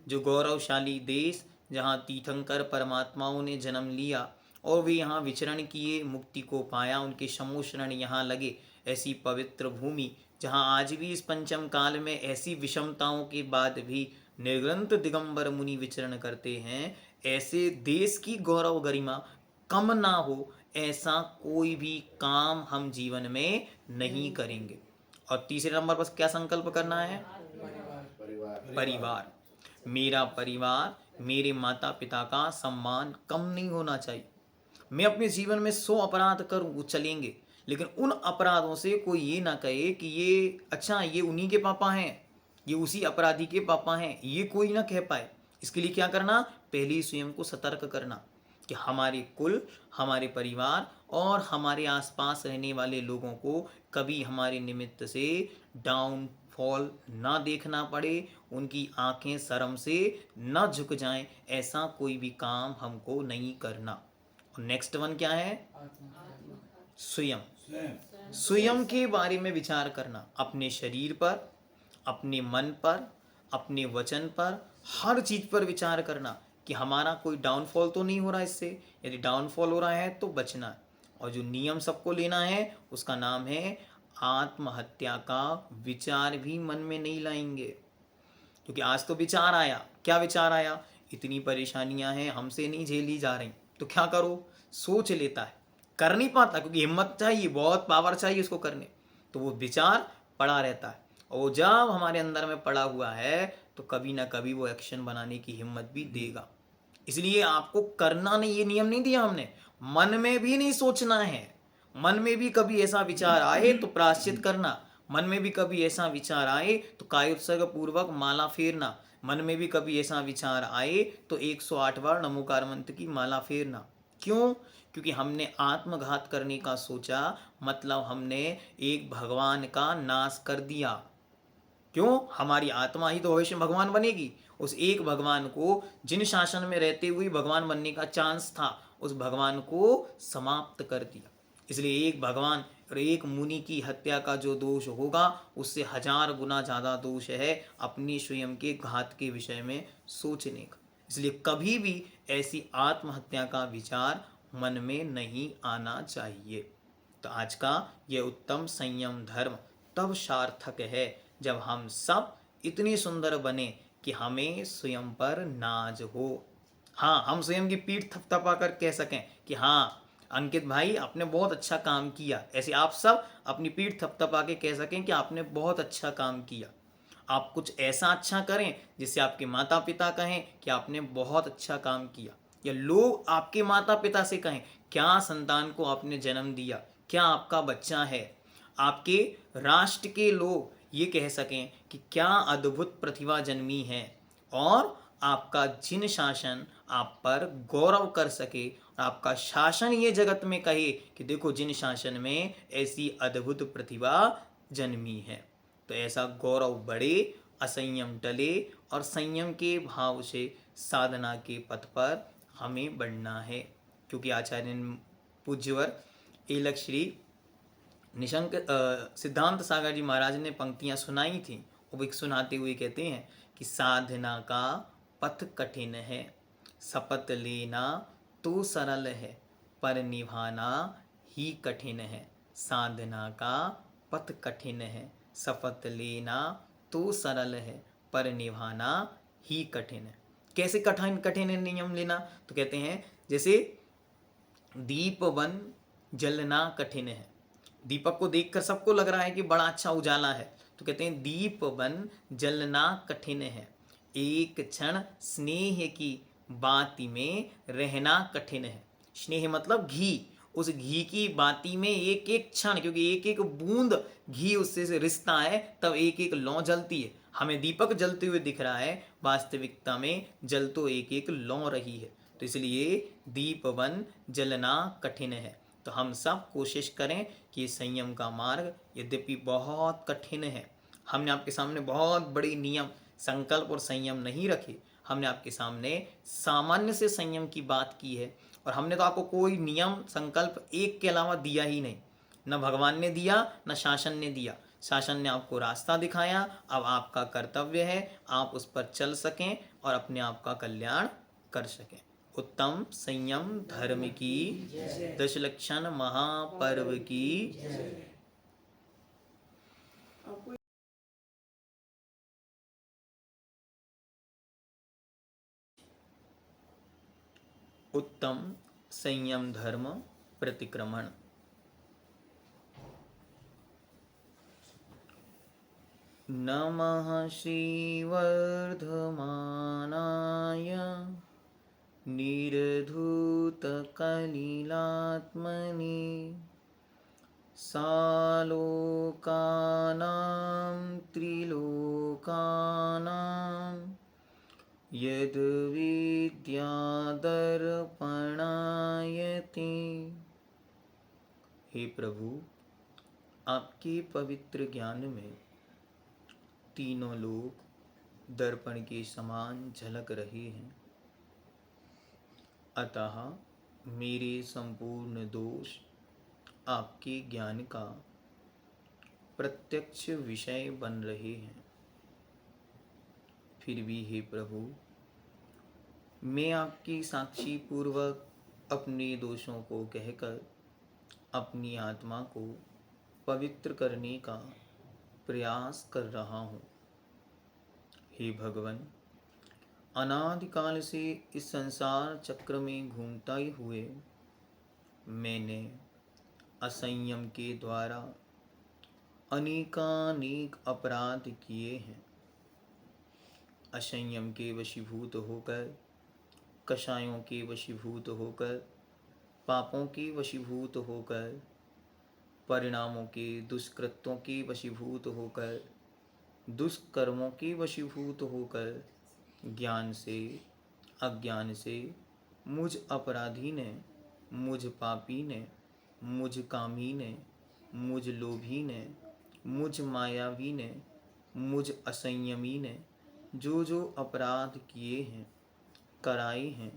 जो गौरवशाली देश जहाँ तीर्थंकर परमात्माओं ने जन्म लिया और वे यहाँ विचरण किए, मुक्ति को पाया, उनके समोशरण यहाँ लगे, ऐसी पवित्र भूमि जहाँ आज भी इस पंचम काल में ऐसी विषमताओं के बाद भी निर्ग्रंथ दिगंबर मुनि विचरण करते हैं, ऐसे देश की गौरव गरिमा कम ना हो ऐसा कोई भी काम हम जीवन में नहीं करेंगे। और तीसरे नंबर पर क्या संकल्प करना है? परिवार। मेरा परिवार, मेरे माता पिता का सम्मान कम नहीं होना चाहिए। मैं अपने जीवन में 100 अपराध करूं वो चलेंगे, लेकिन उन अपराधों से कोई ये ना कहे कि ये अच्छा ये उन्हीं के पापा हैं, ये उसी अपराधी के पापा हैं, ये कोई ना कह पाए। इसके लिए क्या करना? पहले ही स्वयं को सतर्क करना कि हमारे कुल, हमारे परिवार और हमारे आसपास रहने वाले लोगों को कभी हमारे निमित्त से डाउनफॉल ना देखना पड़े, उनकी आंखें शर्म से न झुक जाएं, ऐसा कोई भी काम हमको नहीं करना। और नेक्स्ट वन क्या है? स्वयं। स्वयं के बारे में विचार करना, अपने शरीर पर, अपने मन पर, अपने वचन पर, हर चीज पर विचार करना कि हमारा कोई डाउनफॉल तो नहीं हो रहा इससे। यदि डाउनफॉल हो रहा है तो बचना है। और जो नियम सबको लेना है उसका नाम है आत्महत्या का विचार भी मन में नहीं लाएंगे। क्योंकि आज तो विचार आया, क्या विचार आया? इतनी परेशानियां हैं, हमसे नहीं झेली जा रही, तो क्या करो? सोच लेता है, कर नहीं पाता क्योंकि हिम्मत चाहिए, बहुत पावर चाहिए उसको करने, तो वो विचार पड़ा रहता है। और जब हमारे अंदर में पड़ा हुआ है तो कभी ना कभी वो एक्शन बनाने की हिम्मत भी देगा। इसलिए आपको करना नहीं, ये नियम नहीं दिया हमने, मन में भी नहीं सोचना है। मन में भी कभी ऐसा विचार आए तो प्रायश्चित करना, मन में भी कभी ऐसा विचार आए तो कायोत्सर्ग पूर्वक माला फेरना, मन में भी कभी ऐसा विचार आए तो 108 बार नमोकार मंत्र की माला फेरना। क्यों? क्योंकि हमने आत्मघात करने का सोचा, मतलब हमने एक भगवान का नाश कर दिया। क्यों? हमारी आत्मा ही तो भविष्य में भगवान बनेगी। उस एक भगवान को, जिन शासन में रहते हुए भगवान बनने का चांस था, उस भगवान को समाप्त कर दिया। इसलिए एक भगवान और एक मुनि की हत्या का जो दोष होगा उससे 1000 गुना ज़्यादा दोष है अपनी स्वयं के घात के विषय में सोचने का। इसलिए कभी भी ऐसी आत्महत्या का विचार मन में नहीं आना चाहिए। तो आज का यह उत्तम संयम धर्म तब सार्थक है जब हम सब इतने सुंदर बने कि हमें स्वयं पर नाज हो। हाँ, हम स्वयं की पीठ थपथपा कर कह सकें कि हाँ अंकित भाई आपने बहुत अच्छा काम किया। ऐसे आप सब अपनी पीठ थपथपा के कह सकें कि आपने बहुत अच्छा काम किया। आप कुछ ऐसा अच्छा करें जिससे आपके माता पिता कहें कि आपने बहुत अच्छा काम किया, या लोग आपके माता पिता से कहें क्या संतान को आपने जन्म दिया, क्या आपका बच्चा है। आपके राष्ट्र के लोग ये कह सकें कि क्या अद्भुत प्रतिभा जन्मी है, और आपका जिन शासन आप पर गौरव कर सके, आपका शासन ये जगत में कहे कि देखो जिन शासन में ऐसी अद्भुत प्रतिभा जन्मी है। तो ऐसा गौरव बढ़े, असंयम टले और संयम के भाव से साधना के पथ पर हमें बढ़ना है। क्योंकि आचार्य पूज्यवर एलक श्री निशंक सिद्धांत सागर जी महाराज ने पंक्तियां सुनाई थी, वो एक सुनाते हुए कहते हैं कि साधना का पथ कठिन है, शपथ लेना तो सरल है, पर निभाना ही कठिन है। साधना का पथ कठिन है, शपथ लेना तो सरल है, पर निभाना ही कठिन है। कैसे कठिन कठिन है नियम लेना? तो कहते हैं जैसे दीप वन जलना कठिन है। दीपक को देखकर सबको लग रहा है कि बड़ा अच्छा उजाला है, तो कहते हैं दीप वन जलना कठिन है, एक क्षण स्नेह की बाती में रहना कठिन है। स्नेह मतलब घी, उस घी की बाती में एक एक क्षण, क्योंकि एक एक बूंद घी उससे से रिश्ता है तब एक एक लौ जलती है। हमें दीपक जलते हुए दिख रहा है, वास्तविकता में जल तो एक एक लौ रही है। तो इसलिए दीपवन जलना कठिन है। तो हम सब कोशिश करें कि संयम का मार्ग यद्यपि बहुत कठिन है, हमने आपके सामने बहुत बड़े नियम, संकल्प और संयम नहीं रखे, हमने आपके सामने सामान्य से संयम की बात की है। और हमने तो आपको कोई नियम संकल्प एक के अलावा दिया ही नहीं, न भगवान ने दिया न शासन ने दिया। शासन ने आपको रास्ता दिखाया, अब आपका कर्तव्य है आप उस पर चल सकें और अपने आप का कल्याण कर सकें। उत्तम संयम धर्म की, दशलक्षण महापर्व की। उत्तम संयम धर्म प्रतिक्रमण। नमः श्रीवर्धमानाय निर्धूतकलिलात्मने सालोकानां त्रिलोकानां यद्विद्यादर्पणायते। हे प्रभु, आपके पवित्र ज्ञान में तीनों लोक दर्पण के समान झलक रहे हैं, अतः मेरे संपूर्ण दोष आपके ज्ञान का प्रत्यक्ष विषय बन रहे हैं। फिर भी हे प्रभु, मैं आपकी साक्षी पूर्वक अपने दोषों को कहकर अपनी आत्मा को पवित्र करने का प्रयास कर रहा हूँ। हे भगवान, अनादिकाल से इस संसार चक्र में घूमता हुए मैंने असंयम के द्वारा अनेकानेक अपराध किए हैं। असंयम के वशीभूत होकर, कषायों के वशीभूत होकर, पापों के वशीभूत होकर, परिणामों के दुष्कृत्यों के वशीभूत होकर, दुष्कर्मों के वशीभूत होकर, ज्ञान से अज्ञान से मुझ अपराधी ने, मुझ पापी ने, मुझ कामी ने, मुझ लोभी ने, मुझ मायावी ने, मुझ असंयमी ने जो जो अपराध किए हैं, कराए हैं,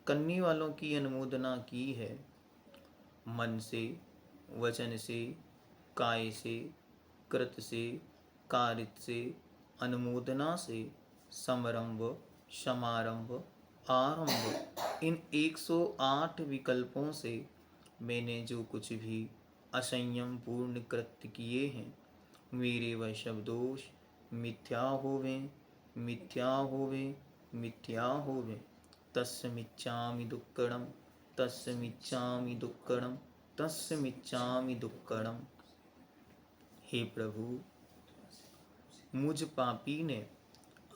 करने वालों की अनुमोदना की है, मन से, वचन से, काय से, कृत से, कारित से, अनुमोदना से, समारंभ, समारंभ, आरंभ, इन 108 विकल्पों से मैंने जो कुछ भी असंयम पूर्ण कृत्य किए हैं, मेरे वह सब दोष मिथ्या होवे, मिथ्या होवे, मिथ्या होवे। तस्मिच्छामि दुक्कडम, तस्मिच्छामि दुक्कडम, तस्मिच्छामि दुक्कडम। हे प्रभु, मुझ पापी ने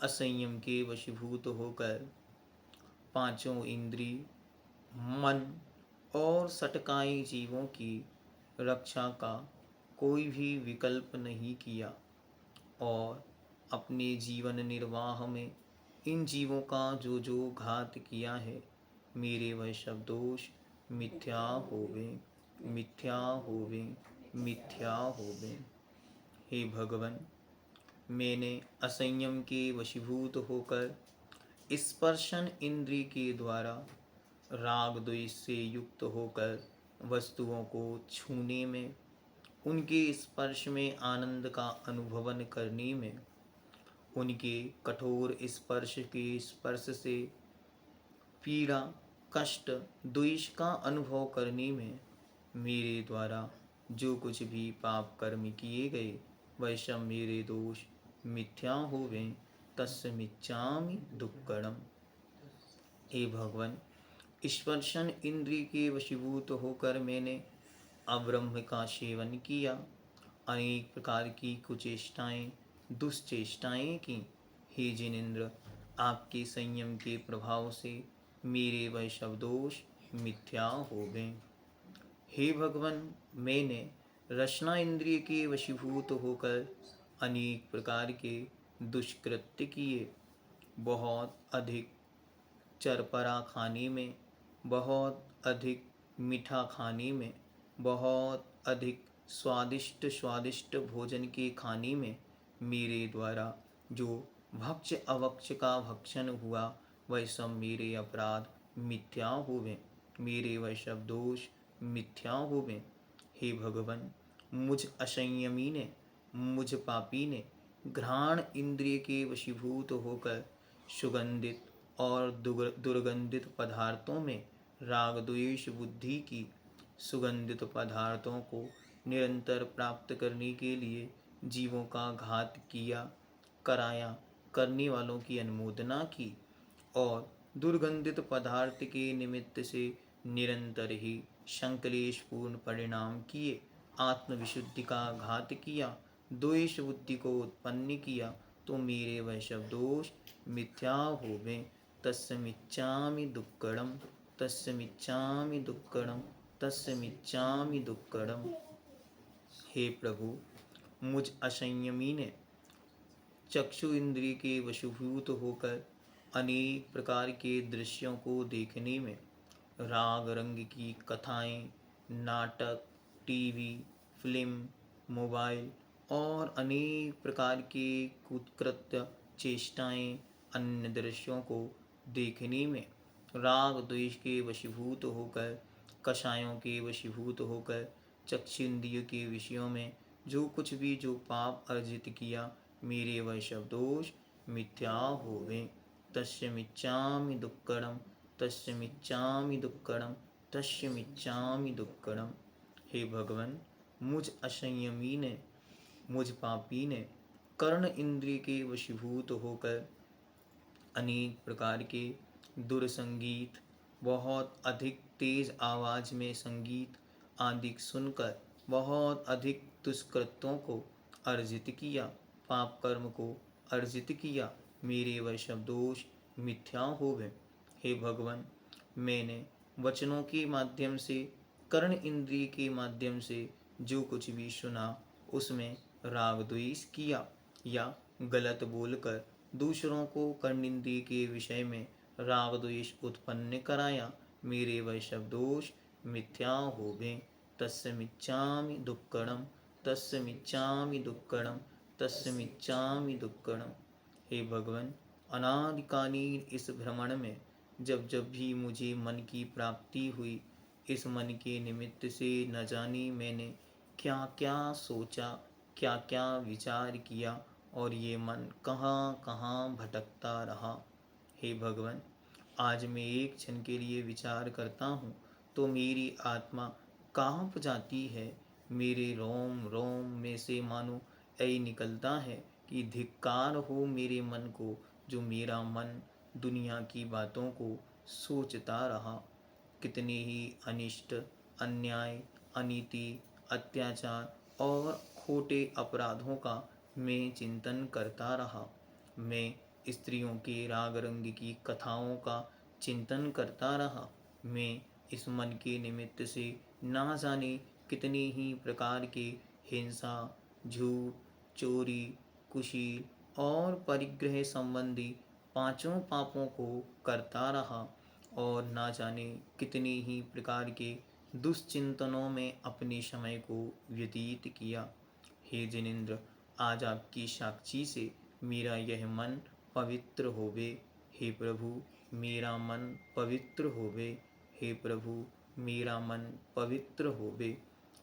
असंयम के वशीभूत होकर पांचों इंद्रिय, मन और सटकाए जीवों की रक्षा का कोई भी विकल्प नहीं किया और अपने जीवन निर्वाह में इन जीवों का जो जो घात किया है, मेरे वह सब दोष मिथ्या होवे, मिथ्या होवे, मिथ्या होवे। हे भगवान, मैंने असंयम के वशीभूत होकर स्पर्शन इंद्रिय के द्वारा राग द्वेष से युक्त होकर वस्तुओं को छूने में, उनके स्पर्श में आनंद का अनुभवन करने में, उनके कठोर स्पर्श के स्पर्श से पीड़ा, कष्ट, द्वेष का अनुभव करने में मेरे द्वारा जो कुछ भी पाप कर्म किए गए, वह सब मेरे दोष मिथ्या होवे। तस्मिच्छामि दुक्कडम। हे भगवान, स्पर्शन इंद्रिय के वशीभूत होकर मैंने अब्रह्म का सेवन किया, अनेक प्रकार की कुचेष्टाएं, दुष्चेष्टाएं की। हे जिनेन्द्र, आपके संयम के प्रभाव से मेरे वह सब दोष मिथ्या हो गए। हे भगवान, मैंने रचना इंद्रिय के वशीभूत होकर अनेक प्रकार के दुष्कृत्य किए। बहुत अधिक चरपरा खाने में, बहुत अधिक मीठा खाने में, बहुत अधिक स्वादिष्ट स्वादिष्ट भोजन के खाने में मेरे द्वारा जो भक्ष्य अभक्ष्य का भक्षण हुआ, वह सब मेरे अपराध मिथ्या हुए, मेरे वह सब दोष मिथ्या हुए। हे भगवान, मुझ असंयमी ने मुझ पापी ने घ्राण इंद्रिय के वशीभूत होकर सुगंधित और दुर्गंधित पदार्थों में राग द्वेष बुद्धि की सुगंधित पदार्थों को निरंतर प्राप्त करने के लिए जीवों का घात किया, कराया, करने वालों की अनुमोदना की और दुर्गंधित पदार्थ के निमित्त से निरंतर ही संकलेशपूर्ण परिणाम किए, आत्मविशुद्धि का घात किया, द्वेष बुद्धि को उत्पन्न किया, तो मेरे वह सब दोष मिथ्या होवे। तस्य मिच्छामि दुक्कडम, तस्य मिच्छामि दुक्कडम, तस्य मिच्छामि दुक्कडम। हे प्रभु, मुझ असंयमी ने चक्षु इंद्रिय के वशीभूत होकर अनेक प्रकार के दृश्यों को देखने में, राग रंग की कथाएं, नाटक, टीवी, फिल्म, मोबाइल और अनेक प्रकार के कुकृत्य चेष्टाएं, अन्य दृश्यों को देखने में, राग द्वेष के वशीभूत होकर, कषायों के वशीभूत होकर, चक्षुंद्रिय के विषयों में जो कुछ भी जो पाप अर्जित किया, मेरे वह सब दोष मिथ्या होवे। तस्य मिच्छामि दुक्कडम, तस्य मिच्छामि दुक्कडम, तस्य मिच्छामि दुक्कडम। हे भगवान, मुझ असंयमी ने, मुझ पापी ने कर्ण इंद्रिय के वशीभूत होकर अनेक प्रकार के दुर्संगीत, बहुत अधिक तेज आवाज में संगीत आदि सुनकर बहुत अधिक दुष्कृत्यों को अर्जित किया, पाप कर्म को अर्जित किया, मेरे वह सब दोष मिथ्या हो गए। हे भगवान, मैंने वचनों के माध्यम से, कर्ण इंद्रिय के माध्यम से जो कुछ भी सुना उसमें राग द्वेष किया या गलत बोलकर दूसरों को कर्ण इंद्रिय के विषय में राग द्वेष उत्पन्न कराया, मेरे वह सब दोष मिथ्या हो गए। तस्य मिच्छामि दुक्कडम, तस्य मिच्छामि दुक्कडम, तस्य मिच्छामि दुक्कडम। हे भगवान, अनादिकालीन इस भ्रमण में जब जब भी मुझे मन की प्राप्ति हुई, इस मन के निमित्त से न जाने मैंने क्या क्या सोचा, क्या क्या विचार किया और ये मन कहाँ कहाँ भटकता रहा। हे भगवान, आज मैं एक क्षण के लिए विचार करता हूँ तो मेरी आत्मा कांप जाती है, मेरे रोम रोम में से मानो ऐ निकलता है कि धिक्कार हो मेरे मन को, जो मेरा मन दुनिया की बातों को सोचता रहा। कितने ही अनिष्ट, अन्याय, अनीति, अत्याचार और खोटे अपराधों का मैं चिंतन करता रहा। मैं स्त्रियों के राग रंग की कथाओं का चिंतन करता रहा। मैं इस मन के निमित्त से ना जाने कितने ही प्रकार के हिंसा, झूठ, चोरी, कुशील और परिग्रह संबंधी पांचों पापों को करता रहा और ना जाने कितने ही प्रकार के दुश्चिंतनों में अपने समय को व्यतीत किया। हे जिनेन्द्र, आज आपकी साक्षी से मेरा यह मन पवित्र होवे। हे प्रभु, मेरा मन पवित्र होवे। हे प्रभु, मेरा मन पवित्र होवे।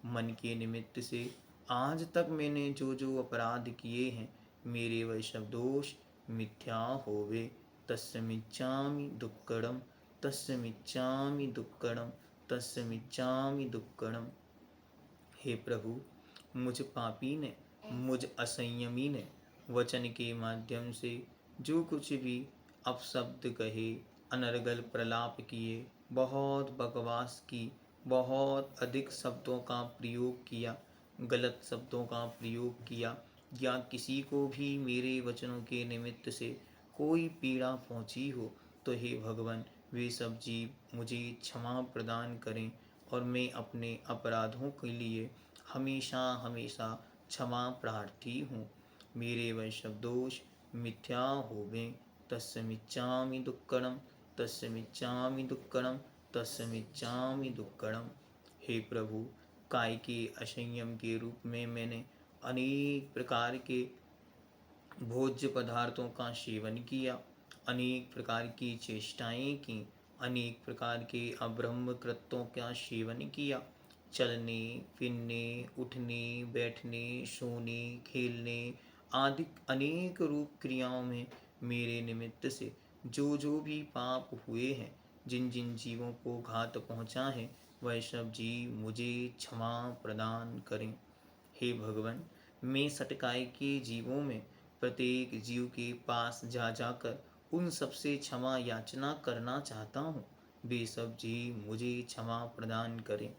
मन के निमित्त से आज तक मैंने जो जो अपराध किए हैं, मेरे वह सब दोष मिथ्या होवे। तस्य मिच्छामि दुक्कडम, तस्य मिच्छामि दुक्कडम, तस्य मिच्छामि दुक्कडम। हे प्रभु, मुझ पापी ने, मुझ असंयमी ने वचन के माध्यम से जो कुछ भी अपशब्द कहे, अनर्गल प्रलाप किए, बहुत बकवास की, बहुत अधिक शब्दों का प्रयोग किया, गलत शब्दों का प्रयोग किया या किसी को भी मेरे वचनों के निमित्त से कोई पीड़ा पहुंची हो, तो हे भगवान, वे सब जीव मुझे क्षमा प्रदान करें और मैं अपने अपराधों के लिए हमेशा हमेशा क्षमा प्रार्थी हूँ। मेरे वह सब दोष मिथ्या होवें। तस्य मिच्छामि दुक्कडम, तस्य मिच्छामि दुक्कडम, तस्य मिच्छामि दुक्कडम। हे प्रभु, काय के असंयम के रूप में मैंने अनेक प्रकार के भोज्य पदार्थों का सेवन किया, अनेक प्रकार की चेष्टाएं की, अनेक प्रकार के अब्रह्म कृत्यों का सेवन किया चलने फिरने, उठने बैठने, सोने खेलने आदि अनेक रूप क्रियाओं में मेरे निमित्त से जो जो भी पाप हुए हैं, जिन जिन जीवों को घात पहुँचा है, वह सब जीव मुझे क्षमा प्रदान करें। हे भगवान, मैं सटकाए के जीवों में प्रत्येक जीव के पास जा जाकर उन सबसे क्षमा याचना करना चाहता हूँ। वे सब जीव मुझे क्षमा प्रदान करें।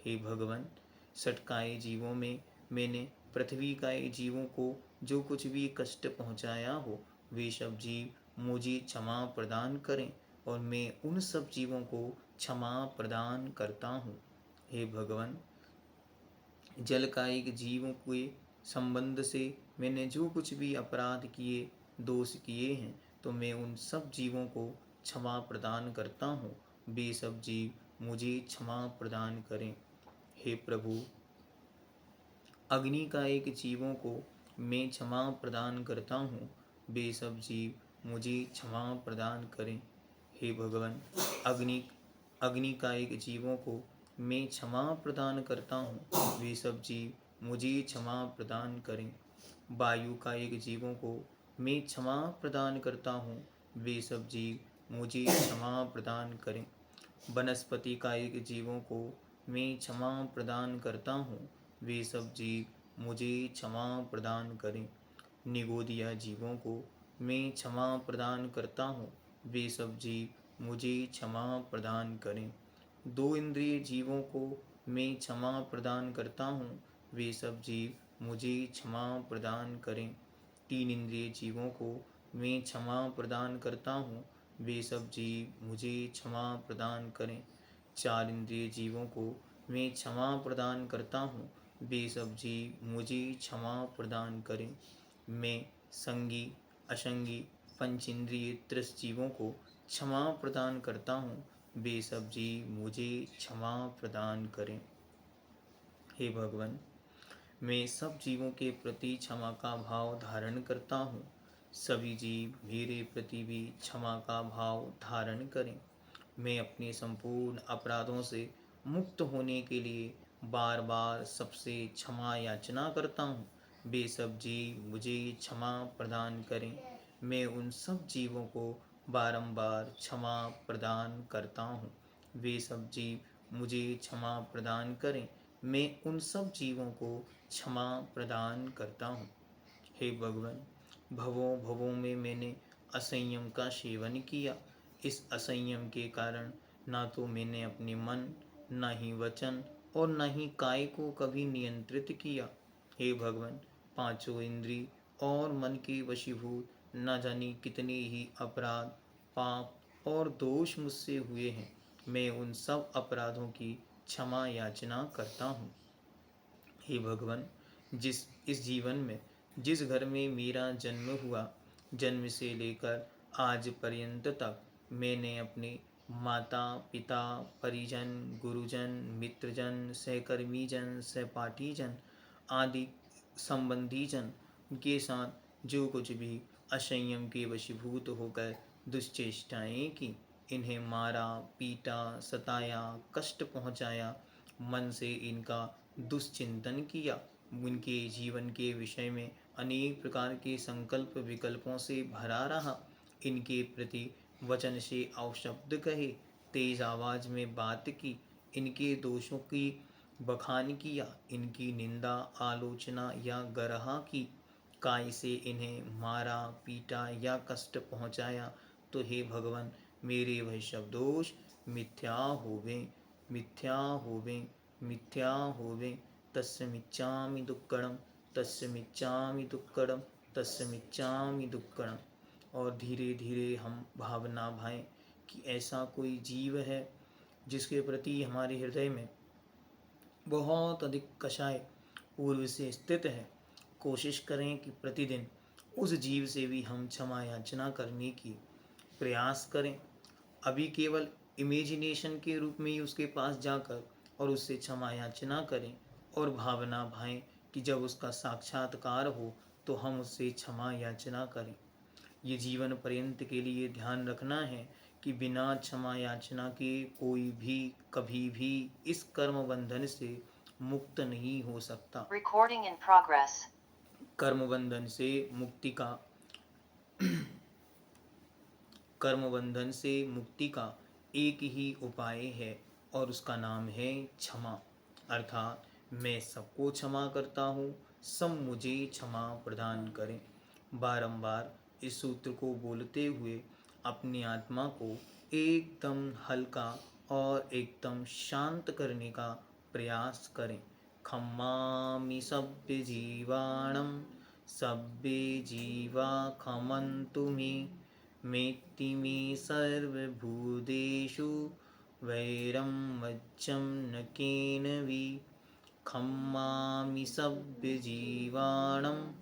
हे भगवान, सटकाए जीवों में मैंने पृथ्वी काए जीवों को जो कुछ भी कष्ट पहुँचाया हो, वे सब जीव मुझे क्षमा प्रदान करें और मैं उन सब जीवों को क्षमा प्रदान करता हूँ। हे भगवान, जल कायिक जीवों के संबंध से मैंने जो कुछ भी अपराध किए, दोष किए हैं, तो मैं उन सब जीवों को क्षमा प्रदान करता हूँ। वे सब जीव मुझे क्षमा प्रदान करें। हे प्रभु, अग्नि का एक जीवों को मैं क्षमा प्रदान करता हूँ। वे सब जीव मुझे क्षमा प्रदान करें। हे भगवान, अग्नि अग्नि का एक जीवों को मैं क्षमा प्रदान करता हूँ। वे सब जीव मुझे क्षमा प्रदान करें। वायु का एक जीवों को मैं क्षमा प्रदान करता हूँ। वे सब जीव मुझे क्षमा प्रदान करें। वनस्पति का एक जीवों को मैं क्षमा प्रदान करता हूँ। वे सब जीव मुझे क्षमा प्रदान करें। निगोदिया जीवों को मैं क्षमा प्रदान करता हूँ। वे सब जीव मुझे क्षमा प्रदान करें। दो इंद्रिय जीवों को मैं क्षमा प्रदान करता हूँ। वे सब जीव मुझे क्षमा प्रदान करें। तीन इंद्रिय जीवों को मैं क्षमा प्रदान करता हूँ। वे सब जीव मुझे क्षमा प्रदान करें। चार इंद्रिय जीवों को मैं क्षमा प्रदान करता हूँ। वे सब जीव मुझे क्षमा प्रदान करें। मैं संगी असंगी पंचेंद्रिय त्रिस जीवों को क्षमा प्रदान करता हूँ। वे सब जीव मुझे क्षमा प्रदान करें। हे भगवान, मैं सब जीवों के प्रति क्षमा का भाव धारण करता हूँ। सभी जीव मेरे प्रति भी क्षमा का भाव धारण करें। मैं अपने संपूर्ण अपराधों से मुक्त होने के लिए बार बार सबसे क्षमा याचना करता हूँ। वे सब जीव मुझे क्षमा प्रदान करें। मैं उन सब जीवों को बारंबार क्षमा प्रदान करता हूँ। वे सब जीव मुझे क्षमा प्रदान करें। मैं उन सब जीवों को क्षमा प्रदान करता हूँ। हे भगवान, भवों भवों में मैंने असंयम का सेवन किया। इस असंयम के कारण ना तो मैंने अपने मन, न ही वचन और न ही काय को कभी नियंत्रित किया। हे भगवान, पांचों इंद्री और मन के वशीभूत न जाने कितने ही अपराध, पाप और दोष मुझसे हुए हैं। मैं उन सब अपराधों की क्षमा याचना करता हूँ। हे भगवान, इस जीवन में जिस घर में मेरा जन्म हुआ, जन्म से लेकर आज पर्यंत तक मैंने अपने माता पिता परिजन गुरुजन मित्रजन सहकर्मीजन सहपाठीजन आदि संबंधीजन के साथ जो कुछ भी असंयम के वशीभूत होकर दुश्चेष्टाएं की, इन्हें मारा पीटा सताया कष्ट पहुंचाया, मन से इनका दुश्चिंतन किया, उनके जीवन के विषय में अनेक प्रकार के संकल्प विकल्पों से भरा रहा, इनके प्रति वचन से अपशब्द कहे, तेज आवाज में बात की, इनके दोषों की बखान किया, इनकी निंदा आलोचना या गरहा की, काय से इन्हें मारा पीटा या कष्ट पहुँचाया, तो हे भगवान, मेरे वह सब दोष मिथ्या होवें, मिथ्या होवें, मिथ्या होवें। तस्य मिच्छामि दुक्कड़म, तस्य मिच्छामि दुक्कड़म, तस्य मिच्छामि दुक्कड़म। और धीरे धीरे हम भावना भाएं कि ऐसा कोई जीव है जिसके प्रति हमारे हृदय में बहुत अधिक कषाय पूर्व से स्थित है। कोशिश करें कि प्रतिदिन उस जीव से भी हम क्षमा याचना करने की प्रयास करें। अभी केवल इमेजिनेशन के रूप में ही उसके पास जाकर और उससे क्षमा याचना करें और भावना भाएं कि जब उसका साक्षात्कार हो तो हम उससे क्षमा याचना करें। ये जीवन पर्यंत के लिए ध्यान रखना है कि बिना क्षमा याचना के कोई भी कभी भी इस कर्म बंधन से मुक्त नहीं हो सकता। Recording in progress. कर्म बंधन से मुक्ति का कर्म बंधन से मुक्ति का एक ही उपाय है और उसका नाम है क्षमा। अर्थात मैं सबको क्षमा करता हूँ, सब मुझे क्षमा प्रदान करें। बारंबार इस सूत्र को बोलते हुए अपनी आत्मा को एकदम हल्का और एकदम शांत करने का प्रयास करें। खम्मामि सभ्य जीवाणम सभ्ये जीवा खमन्तु मे मेत्ति मे सर्वभूतेषु वैरं वज्रं न केनवि। खम्मामि सभ्य जीवाणं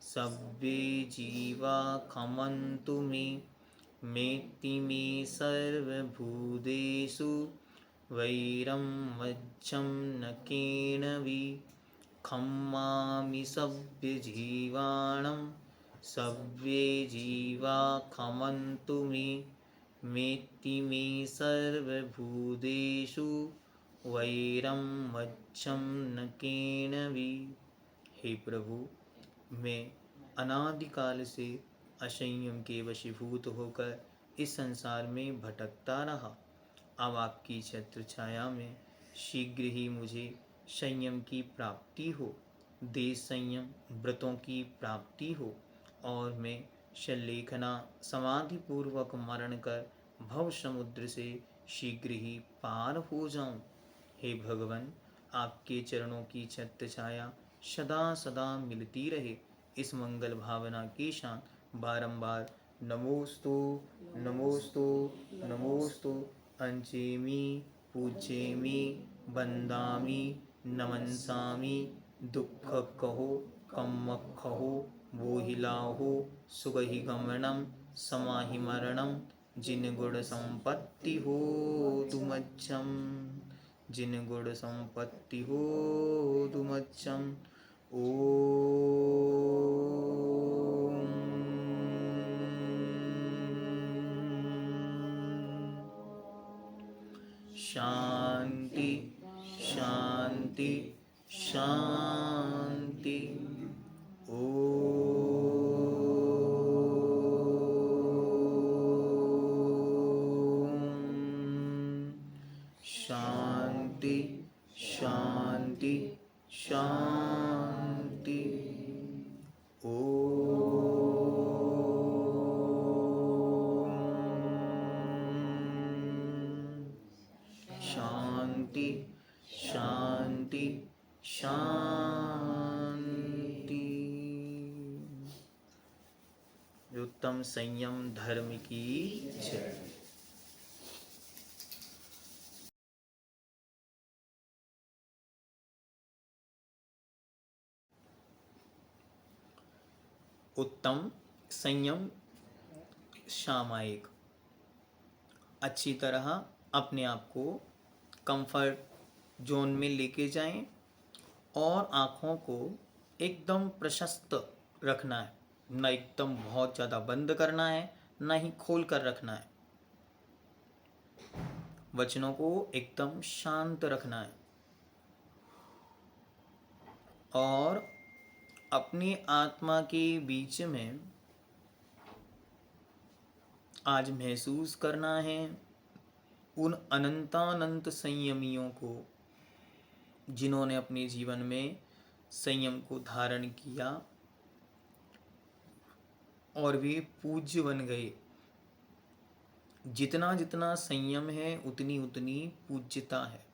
सभ्ये जीवा खमन्तु मे मेत्ति मे सर्वभूतेषु वैरं वज्रं न केनवि। खम्मामि सभ्य जीवाणं सभ्ये जीवा खमन्तु मे मेत्ति मे सर्वभूतेषु वैरं वज्रं न केनवि। हे प्रभु, मैं अनादिकाल से असंयम के वशीभूत होकर इस संसार में भटकता रहा। अब आपकी छत्र छाया में शीघ्र ही मुझे संयम की प्राप्ति हो, देश संयम व्रतों की प्राप्ति हो और मैं शल्लेखना समाधि पूर्वक मरण कर भव समुद्र से शीघ्र ही पार हो जाऊं। हे भगवान, आपके चरणों की छत्र छाया सदा सदा मिलती रहे, इस मंगल भावना के साथ बारंबार नमोस्तु नमोस्तु नमोस्तु अंचेमि पूज्येमि वंदामि नमंसामि। दुख कहो कम कहो वो हिलाहो सुगहि गमनम समाहि मरणम। जिन गुण संपत्ति हो तुमच्छम जिन गुण संपत्ति हो तुमच्छम। शांति शांति शांति। शांति शांति शांति। शांति शांति शांति। उत्तम संयम धर्म की जय। उत्तम संयम सामायिक। अच्छी तरह अपने आप को कंफर्ट जोन में लेके जाएं और आँखों को एकदम प्रशस्त रखना है, न एकदम बहुत ज़्यादा बंद करना है, न ही खोल कर रखना है। वचनों को एकदम शांत रखना है और अपनी आत्मा के बीच में आज महसूस करना है उन अनंतानंत संयमियों को जिन्होंने अपने जीवन में संयम को धारण किया और वे पूज्य बन गए। जितना जितना संयम है उतनी उतनी पूज्यता है,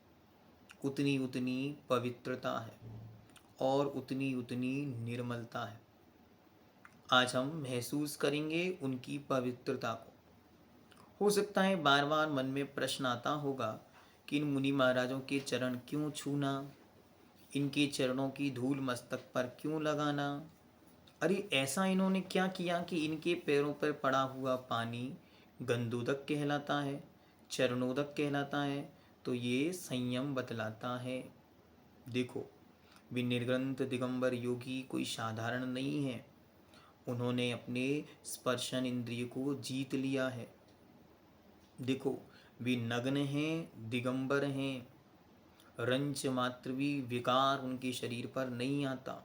उतनी उतनी पवित्रता है और उतनी उतनी निर्मलता है। आज हम महसूस करेंगे उनकी पवित्रता को। हो सकता है बार बार मन में प्रश्न आता होगा कि इन मुनि महाराजों के चरण क्यों छूना, इनके चरणों की धूल मस्तक पर क्यों लगाना। अरे ऐसा इन्होंने क्या किया कि इनके पैरों पर पड़ा हुआ पानी गंधोदक कहलाता है, चरणोदक कहलाता है। तो ये संयम बतलाता है। देखो, वे निर्ग्रंथ दिगंबर योगी कोई साधारण नहीं है। उन्होंने अपने स्पर्शन इंद्रिय को जीत लिया है। देखो, वे नग्न हैं, दिगंबर हैं, रंच मात्र भी विकार उनके शरीर पर नहीं आता।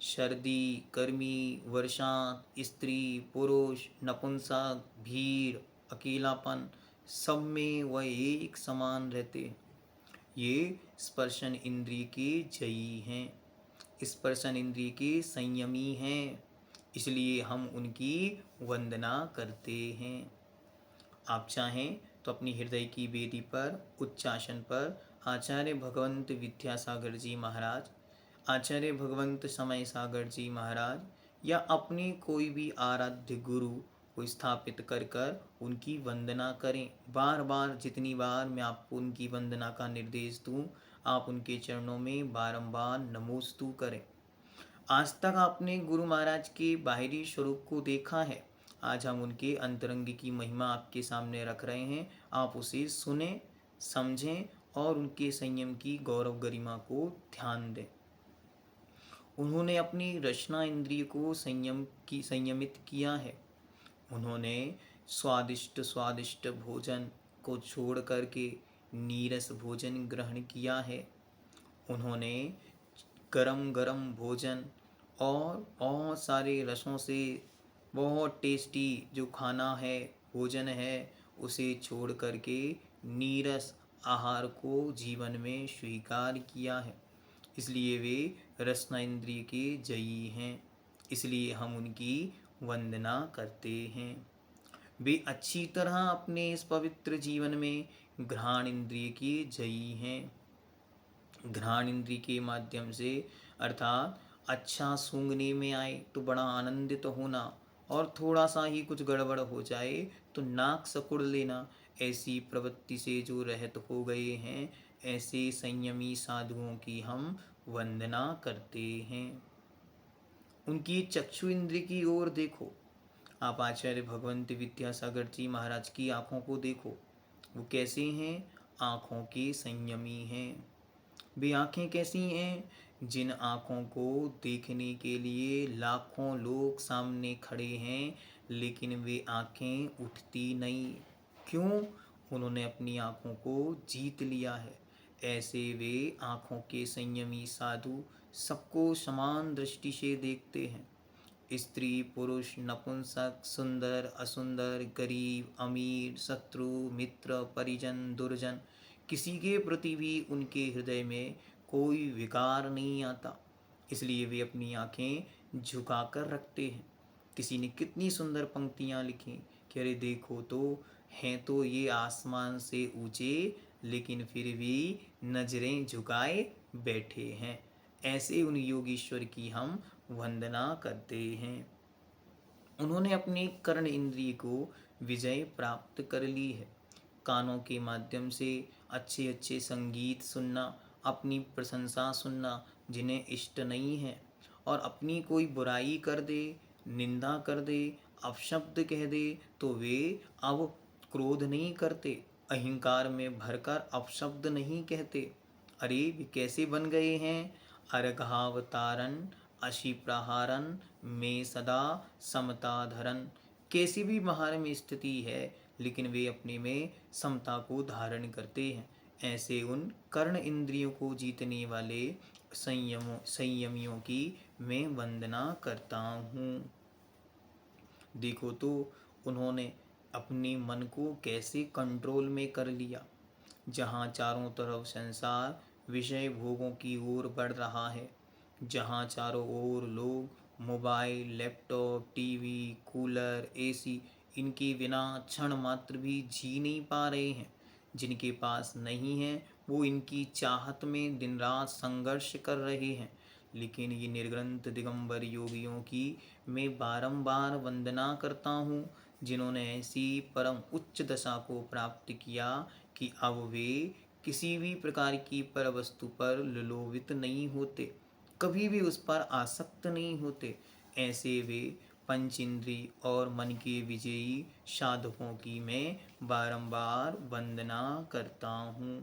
सर्दी, गर्मी, वर्षा, स्त्री, पुरुष, नपुंसक, भीड़, अकेलापन, सब में वह एक समान रहते हैं। ये स्पर्शन इंद्रिय के जयी हैं, स्पर्शन इंद्रिय के संयमी हैं, इसलिए हम उनकी वंदना करते हैं। आप चाहें तो अपनी हृदय की वेदी पर उच्चासन पर आचार्य भगवंत विद्यासागर जी महाराज, आचार्य भगवंत समय सागर जी महाराज या अपने कोई भी आराध्य गुरु को स्थापित कर कर उनकी वंदना करें। बार बार, जितनी बार मैं आपको उनकी वंदना का निर्देश दूं, आप उनके चरणों में बारंबार नमोस्तु करें। आज तक आपने गुरु महाराज के बाहरी स्वरूप को देखा है, आज हम उनके अंतरंग की महिमा आपके सामने रख रहे हैं। आप उसे सुने, समझें और उनके संयम की गौरव गरिमा को ध्यान दें। उन्होंने अपनी रचना इंद्रिय को संयमित किया है। उन्होंने स्वादिष्ट स्वादिष्ट भोजन को छोड़ करके नीरस भोजन ग्रहण किया है। उन्होंने गरम गरम भोजन और बहुत सारे रसों से बहुत टेस्टी जो खाना है, भोजन है, उसे छोड़ करके नीरस आहार को जीवन में स्वीकार किया है। इसलिए वे रसना इंद्रिय के जयी हैं, इसलिए हम उनकी वंदना करते हैं। वे अच्छी तरह अपने इस पवित्र जीवन में घ्राण इंद्रिय के जयी हैं। घ्राण इंद्रिय के माध्यम से, अर्थात अच्छा सूंघने में आए तो बड़ा आनंदित होना, और थोड़ा सा ही कुछ गड़बड़ हो जाए तो नाक सकुड़ लेना, ऐसी प्रवृत्ति से जो रहित हो गए हैं, ऐसे संयमी साधुओं की हम वंदना करते हैं। उनकी चक्षु इंद्रिय की ओर देखो। आप आचार्य भगवंत विद्यासागर जी महाराज की आंखों को देखो, वो कैसे हैं? आंखों के संयमी हैं। वे आंखें कैसी हैं? जिन आंखों को देखने के लिए लाखों लोग सामने खड़े हैं, लेकिन वे आंखें उठती नहीं। क्यों? उन्होंने अपनी आंखों को जीत लिया है। ऐसे वे आंखों के संयमी साधु सबको समान दृष्टि से देखते हैं। स्त्री, पुरुष, नपुंसक, सुंदर, असुंदर, गरीब, अमीर, शत्रु, मित्र, परिजन, दुर्जन, किसी के प्रति भी उनके हृदय में कोई विकार नहीं आता। इसलिए वे अपनी आंखें झुकाकर रखते हैं। किसी ने कितनी सुंदर पंक्तियां लिखी कि अरे देखो तो, हैं तो ये आसमान से ऊंचे, लेकिन फिर भी नजरें झुकाए बैठे हैं। ऐसे उन योगीश्वर की हम वंदना करते हैं। उन्होंने अपनी कर्ण इंद्रिय को विजय प्राप्त कर ली है। कानों के माध्यम से अच्छे अच्छे संगीत सुनना, अपनी प्रशंसा सुनना जिन्हें इष्ट नहीं है, और अपनी कोई बुराई कर दे, निंदा कर दे, अपशब्द कह दे, तो वे अब क्रोध नहीं करते, अहंकार में भरकर अपशब्द नहीं कहते। अरे वे कैसे बन गए हैं? अर्घावतारन अशी प्रहारन में सदा समता धरन। कैसी भी बाहर में स्थिति है, लेकिन वे अपने में समता को धारण करते हैं। ऐसे उन कर्ण इंद्रियों को जीतने वाले संयमियों की मैं वंदना करता हूँ। देखो तो, उन्होंने अपने मन को कैसे कंट्रोल में कर लिया। जहाँ चारों तरफ संसार विषय भोगों की ओर बढ़ रहा है, जहाँ चारों ओर लोग mobile, laptop, TV, cooler, AC, इनके बिना क्षण मात्र भी जी नहीं पा रहे हैं, जिनके पास नहीं है वो इनकी चाहत में दिन रात संघर्ष कर रहे हैं, लेकिन ये निर्ग्रंथ दिगंबर योगियों की मैं बारंबार वंदना करता हूँ, जिन्होंने ऐसी परम उच्च दशा को प्राप्त किया कि अब वे किसी भी प्रकार की पर वस्तु पर ललोभित नहीं होते, कभी भी उस पर आसक्त नहीं होते। ऐसे वे पंच इंद्रिय और मन के विजयी साधकों की मैं बारंबार वंदना करता हूँ।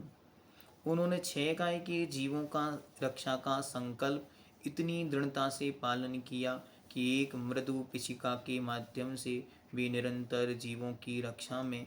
उन्होंने 6 काय के जीवों का रक्षा का संकल्प इतनी दृढ़ता से पालन किया कि एक मृदु पिचिका के माध्यम से वे निरंतर जीवों की रक्षा में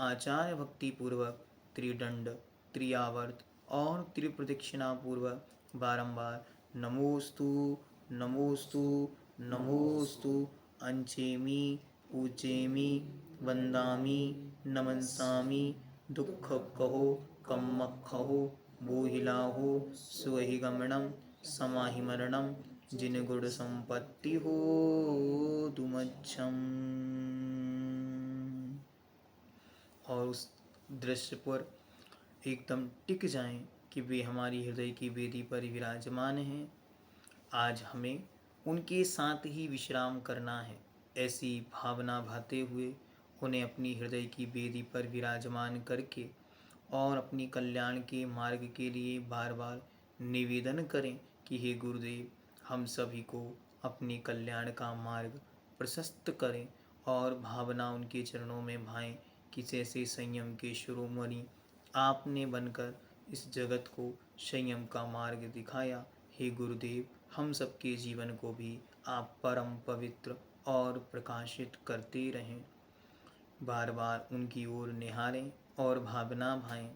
आचार्य भक्ति पूर्वक त्रिदंड, त्रियावर्त और त्रिप्रदक्षिणा पूर्वक बारंबार नमोस्तु नमोस्तु नमोस्तु अंचेमी पूजेमी वंदामी नमंसामी दुख कहो कम्म कहो बोहिलाहो स्वहिगमनम समाहि मरणम जिन गुण संपत्ति हो तुमच्छम। और उस दृश्य पर एकदम टिक जाएं कि वे हमारी हृदय की वेदी पर विराजमान हैं। आज हमें उनके साथ ही विश्राम करना है। ऐसी भावना भाते हुए उन्हें अपनी हृदय की वेदी पर विराजमान करके और अपनी कल्याण के मार्ग के लिए बार बार निवेदन करें कि हे गुरुदेव, हम सभी को अपने कल्याण का मार्ग प्रशस्त करें और भावना उनके चरणों में भाएं कि जैसे संयम के शिरोमणि आपने बनकर इस जगत को संयम का मार्ग दिखाया, हे गुरुदेव, हम सबके जीवन को भी आप परम पवित्र और प्रकाशित करते रहें। बार बार उनकी ओर निहारें और भावना भाएं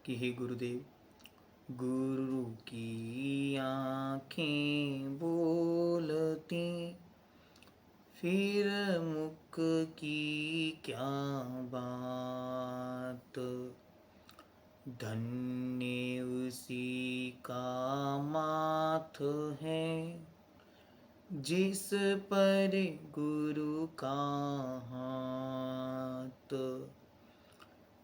कि हे गुरुदेव, गुरु की आँखें बोलती फिर मुख की क्या बात, धन्य उसी का माथ है जिस पर गुरु का हाथ।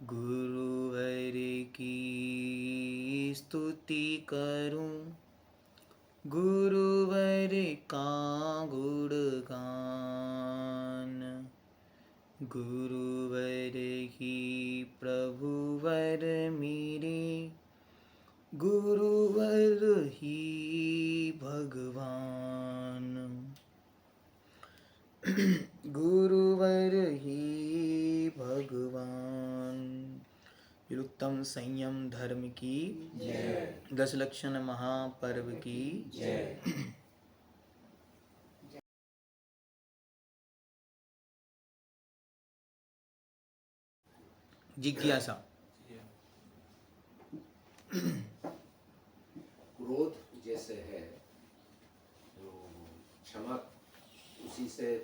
गुरुवर की स्तुति करूं, गुरुवर का गुणगान, गुरुवर ही प्रभुवर मेरे, गुरुवर ही भगवान, गुरुवर ही भगवान। उत्तम संयम धर्म की जय। 10 लक्षण महापर्व की जय। जिज्ञासा। क्रोध जैसे है तो क्षमा उसी से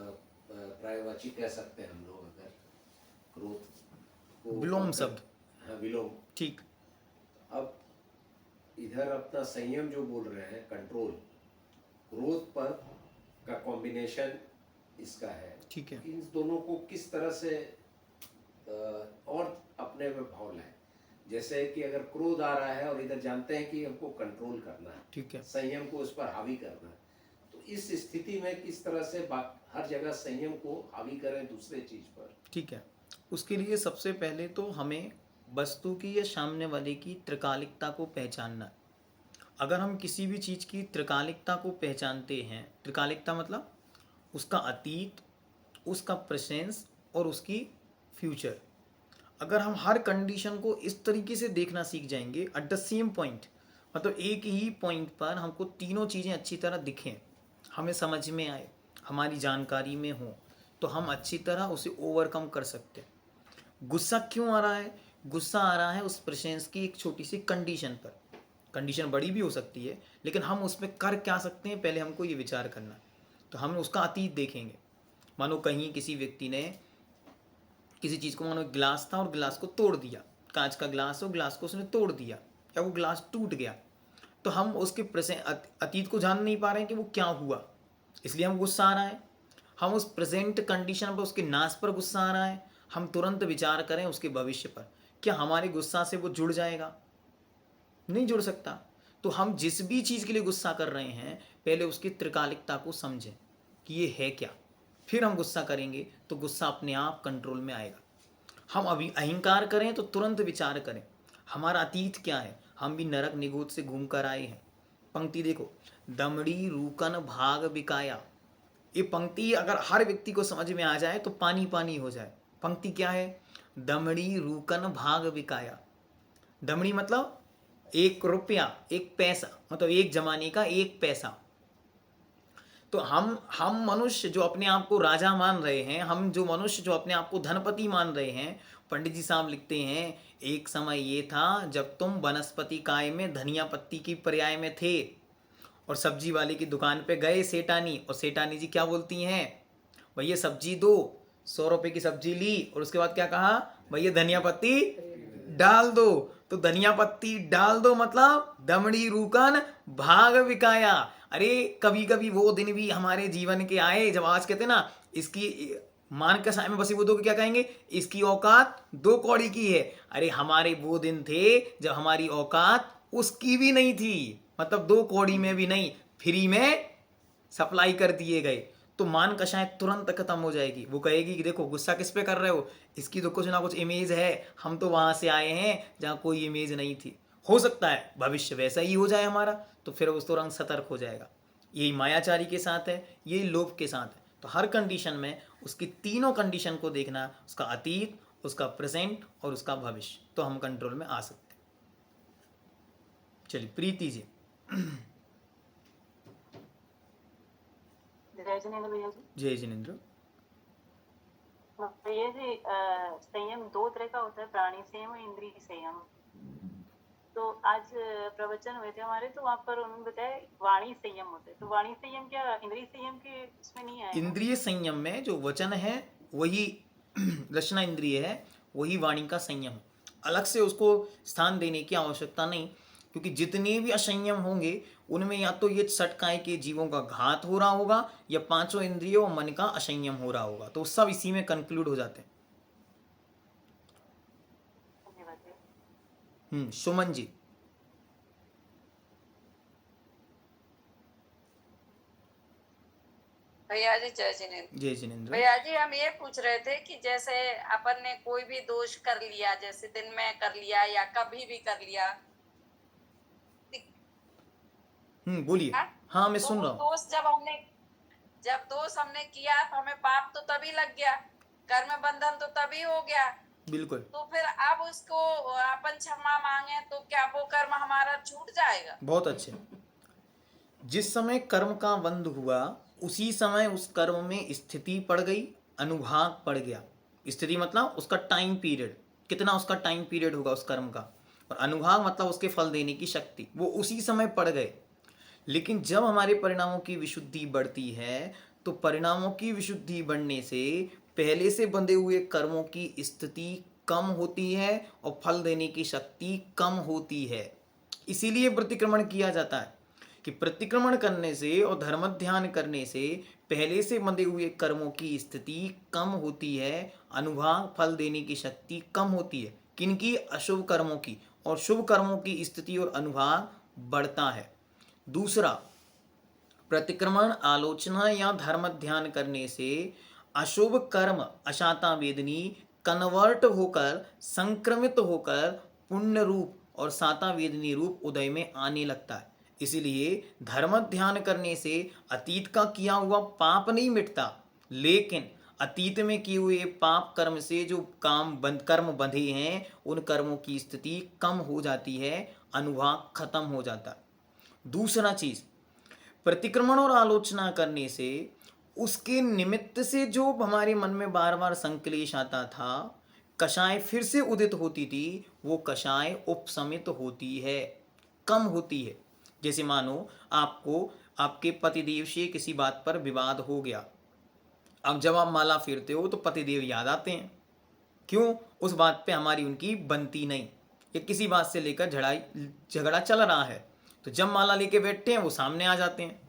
पर्यायवाची कह सकते हैं हम लोग, अगर क्रोध को विलोम शब्द। हाँ, विलोम, ठीक। अब इधर अपना संयम जो बोल रहे हैं, कंट्रोल, क्रोध पर का कॉम्बिनेशन इसका है, ठीक है। इन दोनों को किस तरह से और अपने में भाव लाए। जैसे कि अगर क्रोध आ रहा है और इधर जानते हैं कि हमको कंट्रोल करना है, ठीक है, संयम को उस पर हावी करना है, तो इस स्थिति में किस तरह से हर जगह संयम को हावी करें दूसरे चीज पर, ठीक है। उसके लिए सबसे पहले तो हमें वस्तु की या सामने वाले की त्रिकालिकता को पहचानना है। अगर हम किसी भी चीज़ की त्रिकालिकता को पहचानते हैं, त्रिकालिकता मतलब उसका अतीत, उसका प्रेजेंस और उसकी फ्यूचर, अगर हम हर कंडीशन को इस तरीके से देखना सीख जाएंगे एट द सेम पॉइंट, मतलब एक ही पॉइंट पर हमको तीनों चीज़ें अच्छी तरह दिखें, हमें समझ में आए, हमारी जानकारी में हो, तो हम अच्छी तरह उसे ओवरकम कर सकते हैं। गुस्सा क्यों आ रहा है? गुस्सा आ रहा है उस प्रेजेंस की एक छोटी सी कंडीशन पर। कंडीशन बड़ी भी हो सकती है, लेकिन हम उसमें कर क्या सकते हैं, पहले हमको ये विचार करना है। तो हम उसका अतीत देखेंगे। मानो कहीं किसी व्यक्ति ने किसी चीज़ को, मानो गिलास था और गिलास को तोड़ दिया, कांच का गिलास हो, गिलास को उसने तोड़ दिया या वो गिलास टूट गया, तो हम उसके अतीत को जान नहीं पा रहे हैं कि वो क्या हुआ, इसलिए हम गुस्सा आ रहा है। हम उस प्रेजेंट कंडीशन पर, उसके नाश पर गुस्सा आ रहा है। हम तुरंत विचार करें उसके भविष्य पर, क्या हमारे गुस्सा से वो जुड़ जाएगा? नहीं जुड़ सकता। तो हम जिस भी चीज़ के लिए गुस्सा कर रहे हैं, पहले उसकी त्रिकालिकता को समझें कि ये है क्या, फिर हम गुस्सा करेंगे तो गुस्सा अपने आप कंट्रोल में आएगा। हम अभी अहंकार करें तो तुरंत विचार करें हमारा अतीत क्या है। हम भी नरक निगोद से घूम कर आए हैं। पंक्ति देखो, दमड़ी रूकन भाग बिकाया। ये पंक्ति अगर हर व्यक्ति को समझ में आ जाए तो पानी पानी हो जाए। पंक्ति क्या है? दमड़ी रूकन भाग बिकाया। दमड़ी मतलब 1 रुपया, 1 पैसा, मतलब एक जमाने का 1 पैसा। तो हम मनुष्य जो अपने आप को राजा मान रहे हैं, हम जो मनुष्य जो अपने आप को धनपति मान रहे हैं, पंडित जी साहब लिखते हैं एक समय ये था जब तुम वनस्पति काय में धनिया पत्ती की पर्याय में थे और सब्जी वाले की दुकान पे गए सेठानी, और सेठानी जी क्या बोलती हैं, भैया सब्जी दो, 100 रुपए की सब्जी ली और उसके बाद क्या कहा, भैया धनिया पत्ती डाल दो। तो धनिया पत्ती डाल दो मतलब दमड़ी रूकन भाग विकाया। अरे कभी कभी वो दिन भी हमारे जीवन के आए जब आज कहते ना इसकी मान के साय में बसी बुद्धों को क्या कहेंगे, इसकी औकात 2 कौड़ी की है। अरे हमारे वो दिन थे जब हमारी औकात उसकी भी नहीं थी, मतलब 2 कौड़ी में भी नहीं, फ्री में सप्लाई कर दिए गए। तो मान कषाय तुरंत खत्म हो जाएगी। वो कहेगी कि देखो गुस्सा किस पे कर रहे हो, इसकी तो कुछ ना कुछ इमेज है, हम तो वहां से आए हैं जहाँ कोई इमेज नहीं थी। हो सकता है भविष्य वैसा ही हो जाए हमारा, तो फिर उस तुरंत सतर्क हो जाएगा। यही मायाचारी के साथ है, यही लोभ के साथ है। तो हर कंडीशन में उसकी तीनों कंडीशन को देखना, उसका अतीत, उसका प्रेजेंट और उसका भविष्य, तो हम कंट्रोल में आ सकते हैं। चलिए प्रीति जी। जय जिनेंद्र भैया जी। जय जिनेंद्र भैया जी, संयम 2 तरह का होता है, प्राणी संयम और इंद्रिय संयम। तो आज प्रवचन हुए थे हमारे, तो वहाँ पर उन्होंने बताया वाणी संयम होता है। तो वाणी संयम क्या इंद्रिय संयम के इसमें नहीं आया? इंद्रिय संयम में जो वचन है वही रचना इंद्रिय है, वही वाणी का संयम। अलग से उसको स्थान देने की आवश्यकता नहीं, क्योंकि जितने भी असंयम होंगे उनमें या तो ये सटकाए के जीवों का घात हो रहा होगा या 5 इंद्रियों और मन का असंयम हो रहा होगा, तो सब इसी में कंक्लूड हो जाते हैं। सुमन जी। भैया जी जय जिनेंद्र। जय जिनेंद्र। भैया जी हम ये पूछ रहे थे कि जैसे अपन ने कोई भी दोष कर लिया, जैसे दिन में कर लिया या कभी भी कर लिया, बोलिए। हाँ मैं सुन रहा हूँ। दोष जब दोष हमने किया तो हमें पाप तो तभी लग गया, कर्म बंधन तो तभी हो गया। बिल्कुल। तो फिर अब उसको अपन क्षमा मांगे तो क्या वो कर्म हमारा छूट जाएगा? बहुत अच्छे। जिस समय कर्म का बंध हुआ उसी समय उस कर्म में स्थिति पड़ गई, अनुभाग पड़ गया। स्थिति मतलब उसका टाइम पीरियड, कितना उसका टाइम पीरियड होगा उस कर्म का, और अनुभाग मतलब उसके फल देने की शक्ति, वो उसी समय पड़ गए। लेकिन जब हमारे परिणामों की विशुद्धि बढ़ती है तो परिणामों की विशुद्धि बढ़ने से पहले से बंधे हुए कर्मों की स्थिति कम होती है और फल देने की शक्ति कम होती है। इसीलिए प्रतिक्रमण किया जाता है कि प्रतिक्रमण करने से और धर्म ध्यान करने से पहले से बंधे हुए कर्मों की स्थिति कम होती है, अनुभाग फल देने की शक्ति कम होती है। किनकी? अशुभ कर्मों की। और शुभ कर्मों की स्थिति और अनुभाग बढ़ता है। दूसरा, प्रतिक्रमण आलोचना या धर्म ध्यान करने से अशुभ कर्म अशाता वेदनी कन्वर्ट होकर संक्रमित होकर पुण्य रूप और साता वेदनी रूप उदय में आने लगता है। इसलिए धर्म ध्यान करने से अतीत का किया हुआ पाप नहीं मिटता, लेकिन अतीत में किए हुए पाप कर्म से जो कर्म बंधे हैं उन कर्मों की स्थिति कम हो जाती है, अनुभाग खत्म हो जाता है। दूसरा चीज, प्रतिक्रमण और आलोचना करने से उसके निमित्त से जो हमारे मन में बार बार संक्लेश आता था, कषाय फिर से उदित होती थी, वो कषाय उपशमित होती है, कम होती है। जैसे मानो आपको आपके पतिदेव से किसी बात पर विवाद हो गया, अब जब आप माला फेरते हो तो पतिदेव याद आते हैं। क्यों? उस बात पे हमारी उनकी बनती नहीं, या किसी बात से लेकर झगड़ा चल रहा है, तो जब माला लेके बैठते हैं वो सामने आ जाते हैं।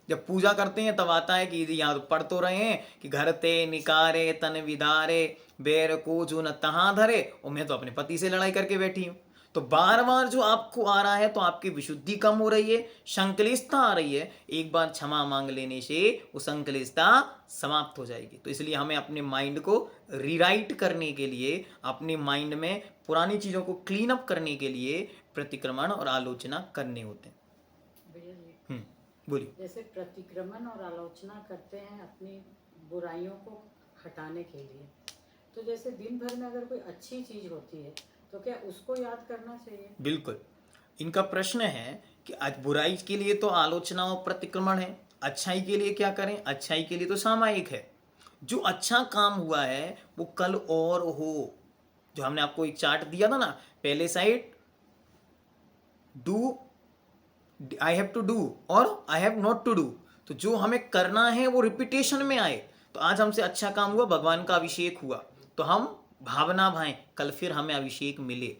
जब पूजा करते हैं तब आता है कि यहाँ तो पढ़ तो रहे हैं कि घर ते निकारे तन विदारे बैर को जो न तहाँ धरे, और मैं तो अपने पति से लड़ाई करके बैठी हूँ। तो बार बार जो आपको आ रहा है तो आपकी विशुद्धि कम हो रही है, संकलिष्टता आ रही है। एक बार क्षमा मांग लेने से वो संकलिष्टता समाप्त हो जाएगी। तो इसलिए हमें अपने माइंड को रीराइट करने के लिए, अपने माइंड में पुरानी चीज़ों को क्लीन अप करने के लिए प्रतिक्रमण और आलोचना करने होते हैं। बोलिए। जैसे प्रतिक्रमण और आलोचना करते हैं अपनी बुराइयों को हटाने के लिए, तो जैसे दिन भर में अगर कोई अच्छी चीज होती है तो क्या उसको याद करना चाहिए? बिल्कुल। इनका प्रश्न है कि आज बुराई के लिए तो आलोचना और प्रतिक्रमण है, अच्छाई के लिए क्या करें? अच्छाई के लिए तो सामायिक है। जो अच्छा काम हुआ है वो कल और हो। जो हमने आपको एक चार्ट दिया था ना, पहले side do, I have to do और I have not to do. तो जो हमें करना है वो रिपीटेशन में आए। तो आज हमसे अच्छा काम हुआ, भगवान का अभिषेक हुआ, तो हम भावना भाएं, कल फिर हमें अभिषेक मिले।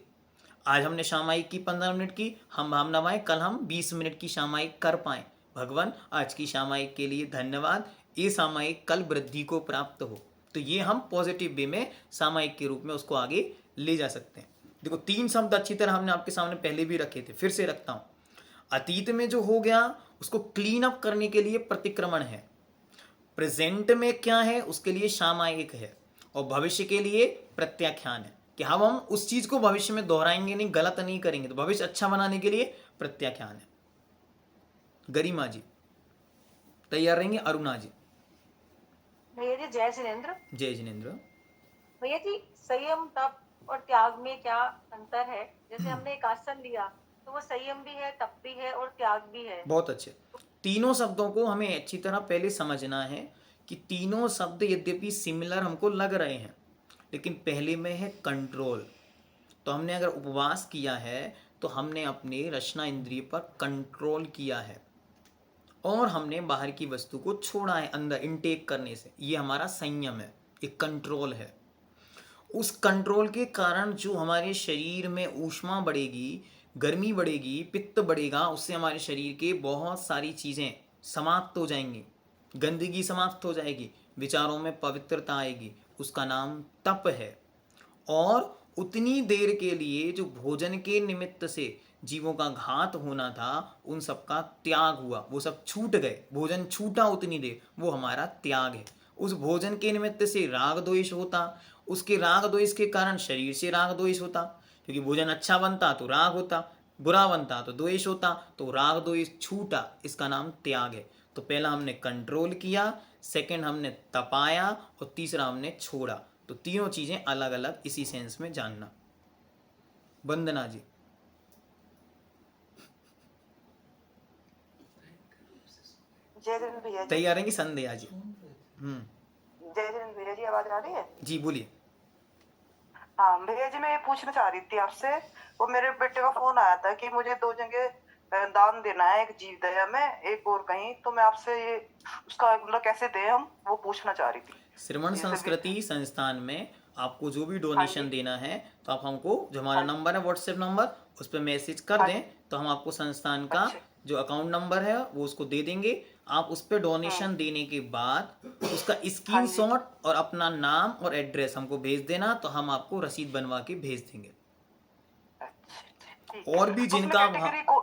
आज हमने सामायिक की 15 मिनट की, हम भावना भाएं कल हम 20 मिनट की सामायिक कर पाएं। भगवान आज की सामायिक के लिए धन्यवाद, ये सामायिक कल वृद्धि को प्राप्त हो। तो ये हम पॉजिटिव वे में सामायिक के रूप में उसको आगे ले जा सकते हैं। देखो 3 शब्द अच्छी तरह हमने आपके सामने पहले भी रखे थे, फिर से रखता हूं। अतीत में जो हो गया उसको क्लीन अप करने के लिए प्रतिक्रमण है, प्रेजेंट में क्या है उसके लिए सामायिक है, और भविष्य के लिए प्रत्याख्यान है कि हम उस चीज को भविष्य में दोहराएंगे नहीं, गलत नहीं करेंगे। तो भविष्य अच्छा बनाने के लिए प्रत्याख्यान है। गरिमा जी तैयार रहेंगे? अरुणा जी। भैया जी जय जिनेन्द्र। जय जिनेन्द्र। भैया जी संयम तप और त्याग में क्या अंतर है? जैसे हमने एक आसन लिया तो वो संयम भी है, तप भी है और त्याग भी है। बहुत अच्छे। तीनों शब्दों को हमें अच्छी तरह पहले समझना है कि तीनों शब्द यद्यपि सिमिलर हमको लग रहे हैं, लेकिन पहले में है कंट्रोल। तो हमने अगर उपवास किया है तो हमने अपने रसना इंद्रिय पर कंट्रोल किया है और हमने बाहर की वस्तु को छोड़ा है अंदर इनटेक करने से। ये हमारा संयम है, एक कंट्रोल है। उस कंट्रोल के कारण जो हमारे शरीर में ऊष्मा बढ़ेगी, गर्मी बढ़ेगी, पित्त बढ़ेगा, उससे हमारे शरीर के बहुत सारी चीज़ें समाप्त हो जाएंगी, गंदगी समाप्त हो जाएगी, विचारों में पवित्रता आएगी। उसका नाम तप है। और उतनी देर के लिए जो भोजन के निमित्त से जीवों का घात होना था उन सब का त्याग हुआ, वो सब छूट गए, भोजन छूटा उतनी देर, वो हमारा त्याग है। उस भोजन के निमित्त से राग द्वेष होता, उसके राग द्वेष के कारण शरीर से राग द्वेष होता, क्योंकि भोजन अच्छा बनता तो राग होता, बुरा बनता तो द्वेष होता, तो राग द्वेष छूटा, इसका नाम त्याग है। तो पहला हमने कंट्रोल किया, सेकंड हमने तपाया और तीसरा हमने छोड़ा। तो तीनों चीजें अलग अलग इसी सेंस में जानना। वंदना जी। जय जिनेन्द्र भैया जी। तैयार रहेंगी? संध्या जी। जय जिनेन्द्र भैया जी, आवाज आ रही है? जी बोलिए। हाँ भैया जी, मैं ये पूछना चाह रही थी आपसे, वो मेरे बेटे का फोन आया था कि मुझे 2 जगह दान देना है, एक जीव दया में, एक और कहीं। तो मैं आपसे ये उसका मतलब कैसे दें हम, वो पूछना चाह रही थी। श्रवण संस्कृति संस्थान में आपको जो भी हाँ डोनेशन जी। देना है तो आप हमको, जो हमारा हाँ जी। नंबर है व्हाट्सएप नंबर, उस पर मैसेज कर हाँ दें, जी। तो हम आपको संस्थान का अच्छा। जो अकाउंट नंबर है वो उसको दे देंगे। आप उस पर डोनेशन देने के बाद उसका हाँ जी। स्क्रीनशॉट और अपना नाम और एड्रेस हमको भेज देना, तो हम आपको रसीद बनवा के भेज देंगे। अच्छा, ठीक और है। भी उसमें जिनका कैटेगरी को,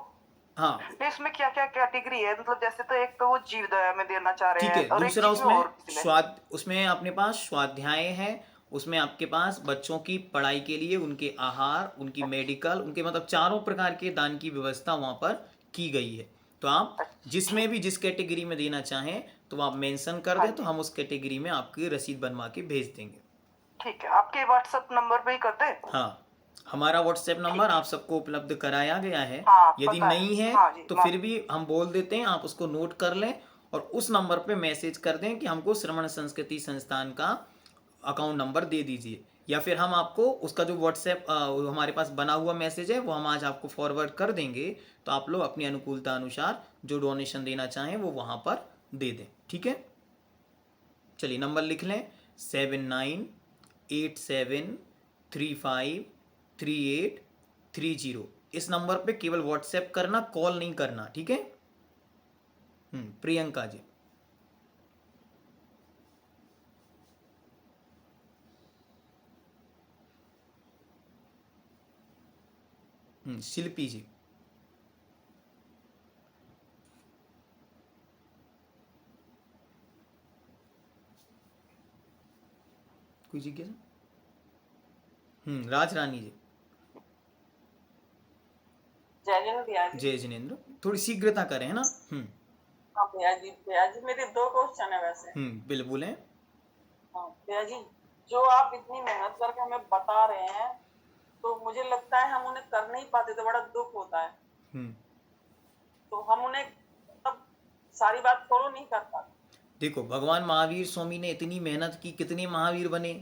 हाँ नहीं इसमें क्या क्या कैटेगरी है? मतलब जैसे तो एक तो वो जीव दया में देना चाह रहे ठीक हैं है, और एक दूसरा चीज में उसमें और किसी में। उसमें अपने पास स्वाध्याय है, उसमें आपके पास बच्चों की पढ़ाई के लिए उनके आहार, उनकी मेडिकल, उनके मतलब चारों प्रकार के दान की व्यवस्था वहाँ पर की गई है। तो आप जिसमें भी जिस कैटेगरी में देना चाहें तो आप मेंशन कर हाँ दें, तो जी। हम उस कैटेगरी में आपकी रसीद बनवा के भेज देंगे। ठीक है, आपके व्हाट्सएप नंबर पे ही कर दे। हाँ, हमारा व्हाट्सएप नंबर ठीक है। आप सबको उपलब्ध कराया गया है। हाँ यदि पता है। नहीं है हाँ जी, तो फिर भी हम बोल देते हैं, आप उसको नोट कर लें और उस नंबर पे मैसेज कर दें कि हमको श्रवण संस्कृति संस्थान का अकाउंट नंबर दे दीजिए, या फिर हम आपको उसका जो व्हाट्सएप हमारे पास बना हुआ मैसेज है वो हम आज आपको फॉरवर्ड कर देंगे। तो आप लोग अपनी अनुकूलता अनुसार जो डोनेशन देना चाहें वो वहाँ पर दे दें। ठीक है, चलिए नंबर लिख लें, 7987353830। इस नंबर पे केवल व्हाट्सएप करना, कॉल नहीं करना। ठीक है। प्रियंका जी। शिल्पी जी। कोई जिज्ञासा? राज रानी जी। जय जिनेन्द्र भैया जी। जय जिनेन्द्र, थोड़ी शीघ्रता करें, है ना। हाँ भैया जी मेरे 2 क्वेश्चन है वैसे। बिल्कुल है। हाँ भैया जी, जो आप इतनी मेहनत करके हमें बता रहे हैं तो मुझे लगता है हम उन्हें कर नहीं पाते तो बड़ा दुख होता है। तो हम उन्हें मतलब सारी बात फॉलो नहीं कर पाता। देखो, भगवान महावीर स्वामी ने इतनी मेहनत की, कितने महावीर बने,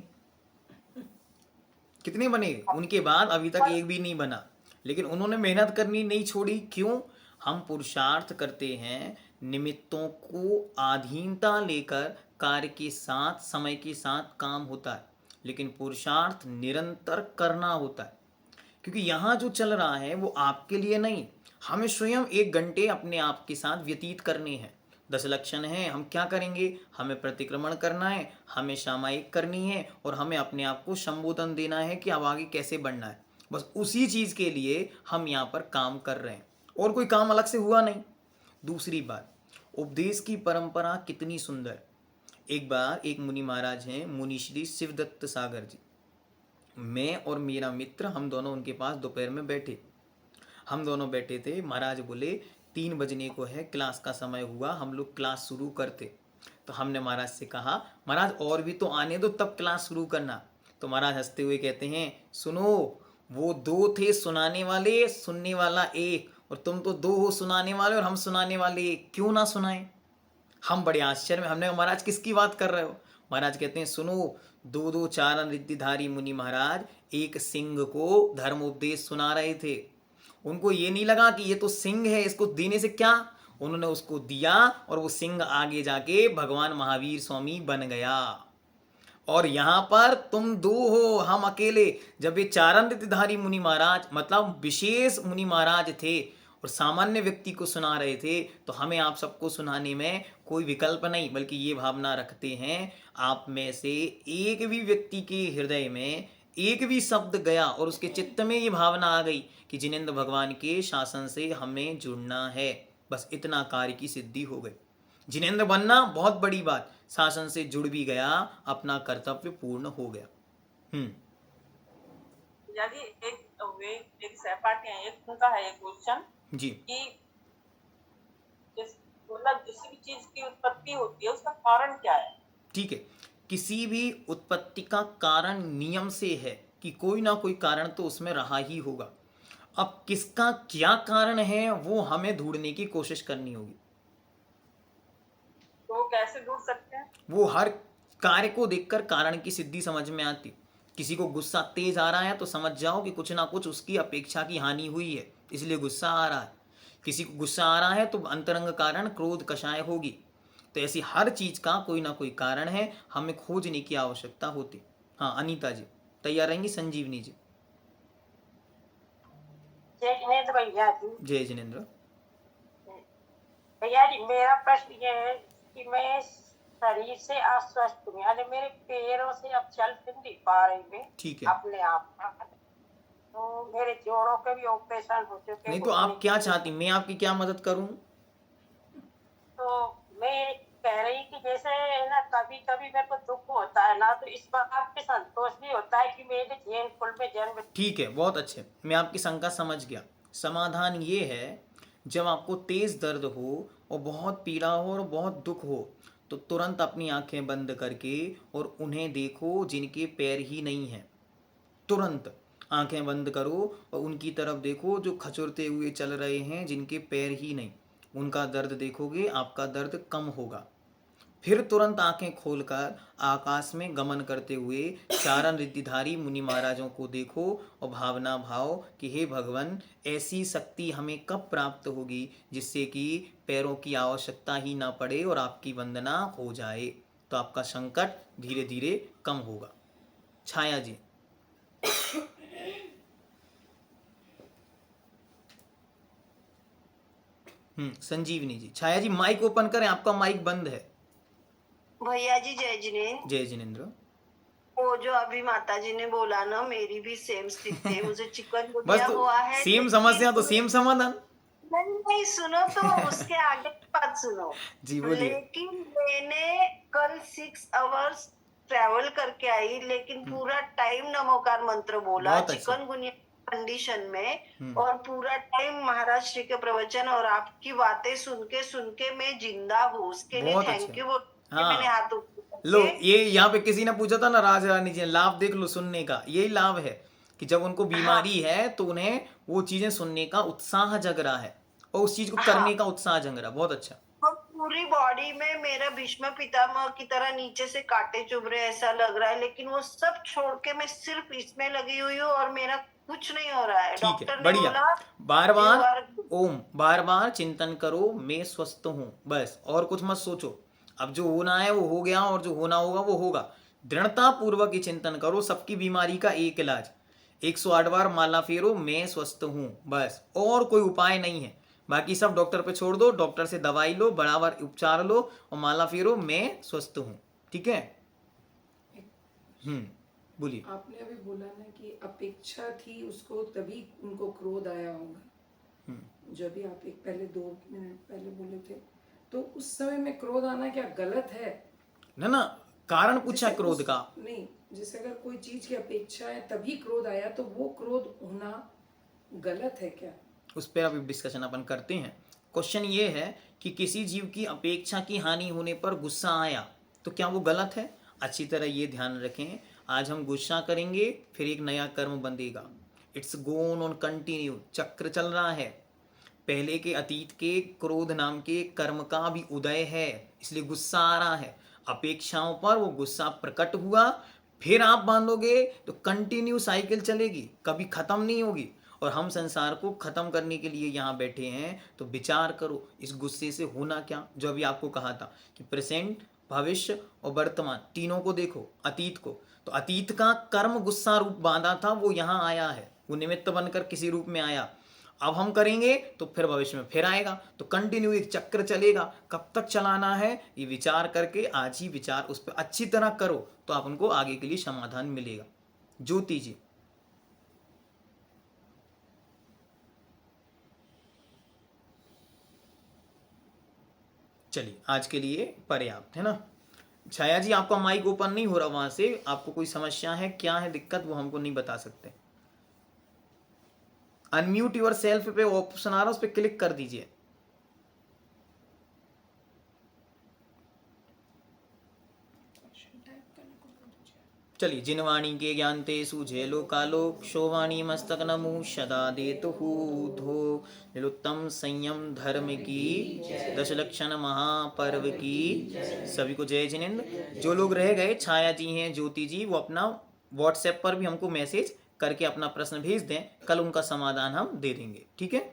कितने बने, उनके बाद अभी तक एक भी नहीं बना, लेकिन उन्होंने मेहनत करनी नहीं छोड़ी। क्यों? हम पुरुषार्थ करते हैं, निमित्तों को अधीनता लेकर कार्य के साथ, समय के साथ काम होता है, लेकिन पुरुषार्थ निरंतर करना होता है। क्योंकि यहाँ जो चल रहा है वो आपके लिए नहीं, हमें स्वयं 1 घंटे अपने आप के साथ व्यतीत करने हैं। 10 लक्षण हैं, हम क्या करेंगे? हमें प्रतिक्रमण करना है, हमें सामायिक करनी है, और हमें अपने आप को संबोधन देना है कि अब आगे कैसे बढ़ना है। बस उसी चीज़ के लिए हम यहाँ पर काम कर रहे हैं, और कोई काम अलग से हुआ नहीं। दूसरी बात, उपदेश की परंपरा कितनी सुंदर। एक बार एक मुनि महाराज हैं, मुनि श्री शिवदत्त सागर जी। मैं और मेरा मित्र, हम दोनों उनके पास दोपहर में बैठे। हम दोनों बैठे थे। महाराज बोले 3 बजने को है, क्लास का समय हुआ, हम लोग क्लास शुरू करते। तो हमने महाराज से कहा, महाराज और भी तो आने दो, तब क्लास शुरू करना। तो महाराज हंसते हुए कहते हैं, सुनो, वो 2 थे सुनाने वाले, सुनने वाला 1, और तुम तो 2 हो सुनाने वाले और हम सुनाने वाले 1, क्यों ना सुनाएं? हम बड़े आश्चर्य में, हमने, महाराज किसकी बात कर रहे हो? महाराज कहते हैं, सुनो, 2 चारण रिद्धिधारी मुनि महाराज एक सिंह को धर्म उपदेश सुना रहे थे। उनको ये नहीं लगा कि ये तो सिंह है, इसको देने से क्या, उन्होंने उसको दिया, और वो सिंह आगे जाके भगवान महावीर स्वामी बन गया। और यहाँ पर तुम 2 हो, हम अकेले। जब ये चारण रिद्धिधारी मुनि महाराज, मतलब विशेष मुनि महाराज थे, और सामान्य व्यक्ति को सुना रहे थे, तो हमें आप सबको सुनाने में कोई विकल्प नहीं, बल्कि ये भावना रखते हैं, आप में से एक भी व्यक्ति के हृदय में एक भी शब्द गया और उसके चित्त में ये भावना आ गई कि जिनेंद्र भगवान के शासन से हमें जुड़ना है, बस इतना कार्य की सिद्धि हो गई। जिनेंद्र बनना बहुत बड़ी बात, शासन से जुड़ भी गया, अपना कर्तव्य पूर्ण हो गया। यानी एक सहपाठी है, एक उनका है एक क्वेश्चन जी, कि मतलब किसी भी चीज की उत्पत्ति होती है, उसका कारण क्या है? ठीक है, किसी भी उत्पत्ति का कारण नियम से है कि कोई ना कोई कारण तो उसमें रहा ही होगा। अब किसका क्या कारण है वो हमें ढूंढने की कोशिश करनी होगी। तो कैसे ढूंढ सकते हैं? वो हर कार्य को देखकर कारण की सिद्धि समझ में आती। किसी को गुस्सा तेज आ रहा है तो समझ जाओ कि कुछ ना कुछ उसकी अपेक्षा की हानि हुई है, इसलिए गुस्सा आ रहा है। किसी को गुस्सा आ रहा है तो अंतरंग कारण क्रोध कषाय होगी। तो ऐसी हर चीज का कोई ना कोई कारण है, हमें खोजने की आवश्यकता होती। हाँ, अनीता जी तैयार रहेंगी? संजीवनी जी। जय जिनेंद्र भैया जी। जय जिनेंद्र भैया जी, मेरा प्रश्न ये है कि मैं शरीर से अस्वस्थ हूँ, यानी मेरे पैरों से अब चल फिर नहीं पा रही मैं। ठीक है। अपने आप तो मेरे जोड़ों के भी ऑपरेशन हो चुके। नहीं तो आप क्या चाहती, मैं आपकी क्या मदद करूं? तो मैं कह रही कि जैसे ना कभी कभी मेरे को दुख होता है ना, तो इस बात पे संतोष भी होता है कि मेरे जैन कुल में जन्म। ठीक है, बहुत अच्छे, मैं आपकी शंका समझ गया। समाधान ये है, जब आपको तेज दर्द हो और बहुत पीड़ा हो और बहुत दुख हो, तो तुरंत अपनी आंखें बंद करके और उन्हें देखो जिनके पैर ही नहीं हैं। तुरंत आंखें बंद करो और उनकी तरफ देखो जो खचुरते हुए चल रहे हैं, जिनके पैर ही नहीं। उनका दर्द देखोगे, आपका दर्द कम होगा। फिर तुरंत आंखें खोलकर आकाश में गमन करते हुए चारण रिद्धिधारी मुनि महाराजों को देखो और भावना भाव कि हे भगवान, ऐसी शक्ति हमें कब प्राप्त होगी जिससे कि पैरों की आवश्यकता ही ना पड़े और आपकी वंदना हो जाए, तो आपका संकट धीरे धीरे कम होगा। छाया जी। संजीवनी जी। छाया जी माइक ओपन करें, आपका माइक बंद है। भैया जी जय जिनेंद्र। जय जिनेंद्र। वो जो अभी माता जी ने बोला ना, मेरी भी सेम स्थिति है, मुझे चिकन बस गुनिया तो हुआ है। सेम समस्या तो सेम समाधान। नहीं सुनो तो उसके आगे बात सुनो जी बोलिए। लेकिन मैंने कल 6 आवर्स ट्रैवल करके आई, लेकिन पूरा टाइम नमोकार मंत्र बोला चिकन गुनिया कंडीशन में, और पूरा टाइम महाराज श्री के प्रवचन और आपकी बातें सुन के मैं जिंदा हूँ। उसके लिए थैंक यू। मैंने हाथ लो, ये यहाँ पे किसी ने पूछा था ना, राज रानी जी, लाभ देख लो सुनने का। यही लाभ है कि जब उनको बीमारी है तो उन्हें वो चीजें सुनने का उत्साह जग रहा है और उस चीज को करने का उत्साह जग रहा है। बहुत अच्छा। पूरी बॉडी में मेरा भीष्म पितामह की तरह नीचे से कांटे चुभ रहे ऐसा लग रहा है, लेकिन वो सब छोड़ के मैं सिर्फ इसमें लगी हुई हूँ और मेरा कुछ नहीं हो रहा है। ठीक है, डॉक्टर ने बढ़िया। बोला बार "You बार are-" ओम, बार बार चिंतन करो मैं स्वस्थ हूँ, बस और कुछ मत सोचो। अब जो होना है वो हो गया और जो होना होगा वो होगा। दृढ़ता पूर्वक ही चिंतन करो, सबकी बीमारी का एक इलाज। 108 बार माला फेरो मैं स्वस्थ हूँ, बस और कोई उपाय नहीं है। बाकी सब डॉक्टर पे छोड़ दो, डॉक्टर से दवाई लो, बराबर उपचार लो और माला फेरो मैं स्वस्थ हूँ। ठीक है। बोलिए। आपने अभी बोला ना कि अपेक्षा थी उसको, तभी उनको क्रोध आया होगा। जब भी आप एक पहले 2 मिनट पहले बोले थे, तो उस समय में क्रोध आना क्या गलत है? ना कारण पूछा क्रोध का। नहीं, जैसे अगर कोई चीज की अपेक्षा है तभी क्रोध आया, तो वो क्रोध होना गलत है क्या? उस पर अभी डिस्कशन अपन करते हैं। क्वेश्चन ये है कि किसी जीव की अपेक्षा की हानि होने पर गुस्सा आया तो क्या वो गलत है? अच्छी तरह ये ध्यान रखें, आज हम गुस्सा करेंगे फिर एक नया कर्म बंधेगा। इट्स गोन ऑन कंटिन्यू, चक्र चल रहा है। पहले के अतीत के क्रोध नाम के कर्म का भी उदय है, इसलिए गुस्सा आ रहा है। अपेक्षाओं पर वो गुस्सा प्रकट हुआ, फिर आप बांधोगे तो कंटिन्यू साइकिल चलेगी, कभी खत्म नहीं होगी। और हम संसार को खत्म करने के लिए यहाँ बैठे हैं, तो विचार करो इस गुस्से से होना क्या। जो अभी आपको कहा था कि प्रेजेंट, भविष्य और वर्तमान तीनों को देखो, अतीत को। तो अतीत का कर्म गुस्सा रूप बांधा था, वो यहाँ आया है, वो निमित्त बनकर किसी रूप में आया। अब हम करेंगे तो फिर भविष्य में फिर आएगा, तो कंटिन्यू एक चक्र चलेगा। कब तक चलाना है ये विचार करके आज ही विचार उस पर अच्छी तरह करो, तो आप उनको आगे के लिए समाधान मिलेगा। ज्योति जी। चलिए, आज के लिए पर्याप्त है ना। छाया जी, आपका माइक ओपन नहीं हो रहा, वहां से आपको कोई समस्या है, क्या है दिक्कत, वो हमको नहीं बता सकते। अनम्यूट योर सेल्फ पे ऑप्शन आ रहा है, उस पर क्लिक कर दीजिए। चलिए। जिनवाणी के ज्ञानते सुझेलो कालो क्षोवाणी मस्तक नमु सदा देतु धो निरुत्तम संयम धर्म की 10 लक्षण महापर्व की। सभी को जय जिनेन्द्र। जो लोग रह गए, छाया जी हैं, ज्योति जी, वो अपना व्हाट्सएप पर भी हमको मैसेज करके अपना प्रश्न भेज दें, कल उनका समाधान हम दे देंगे। ठीक है।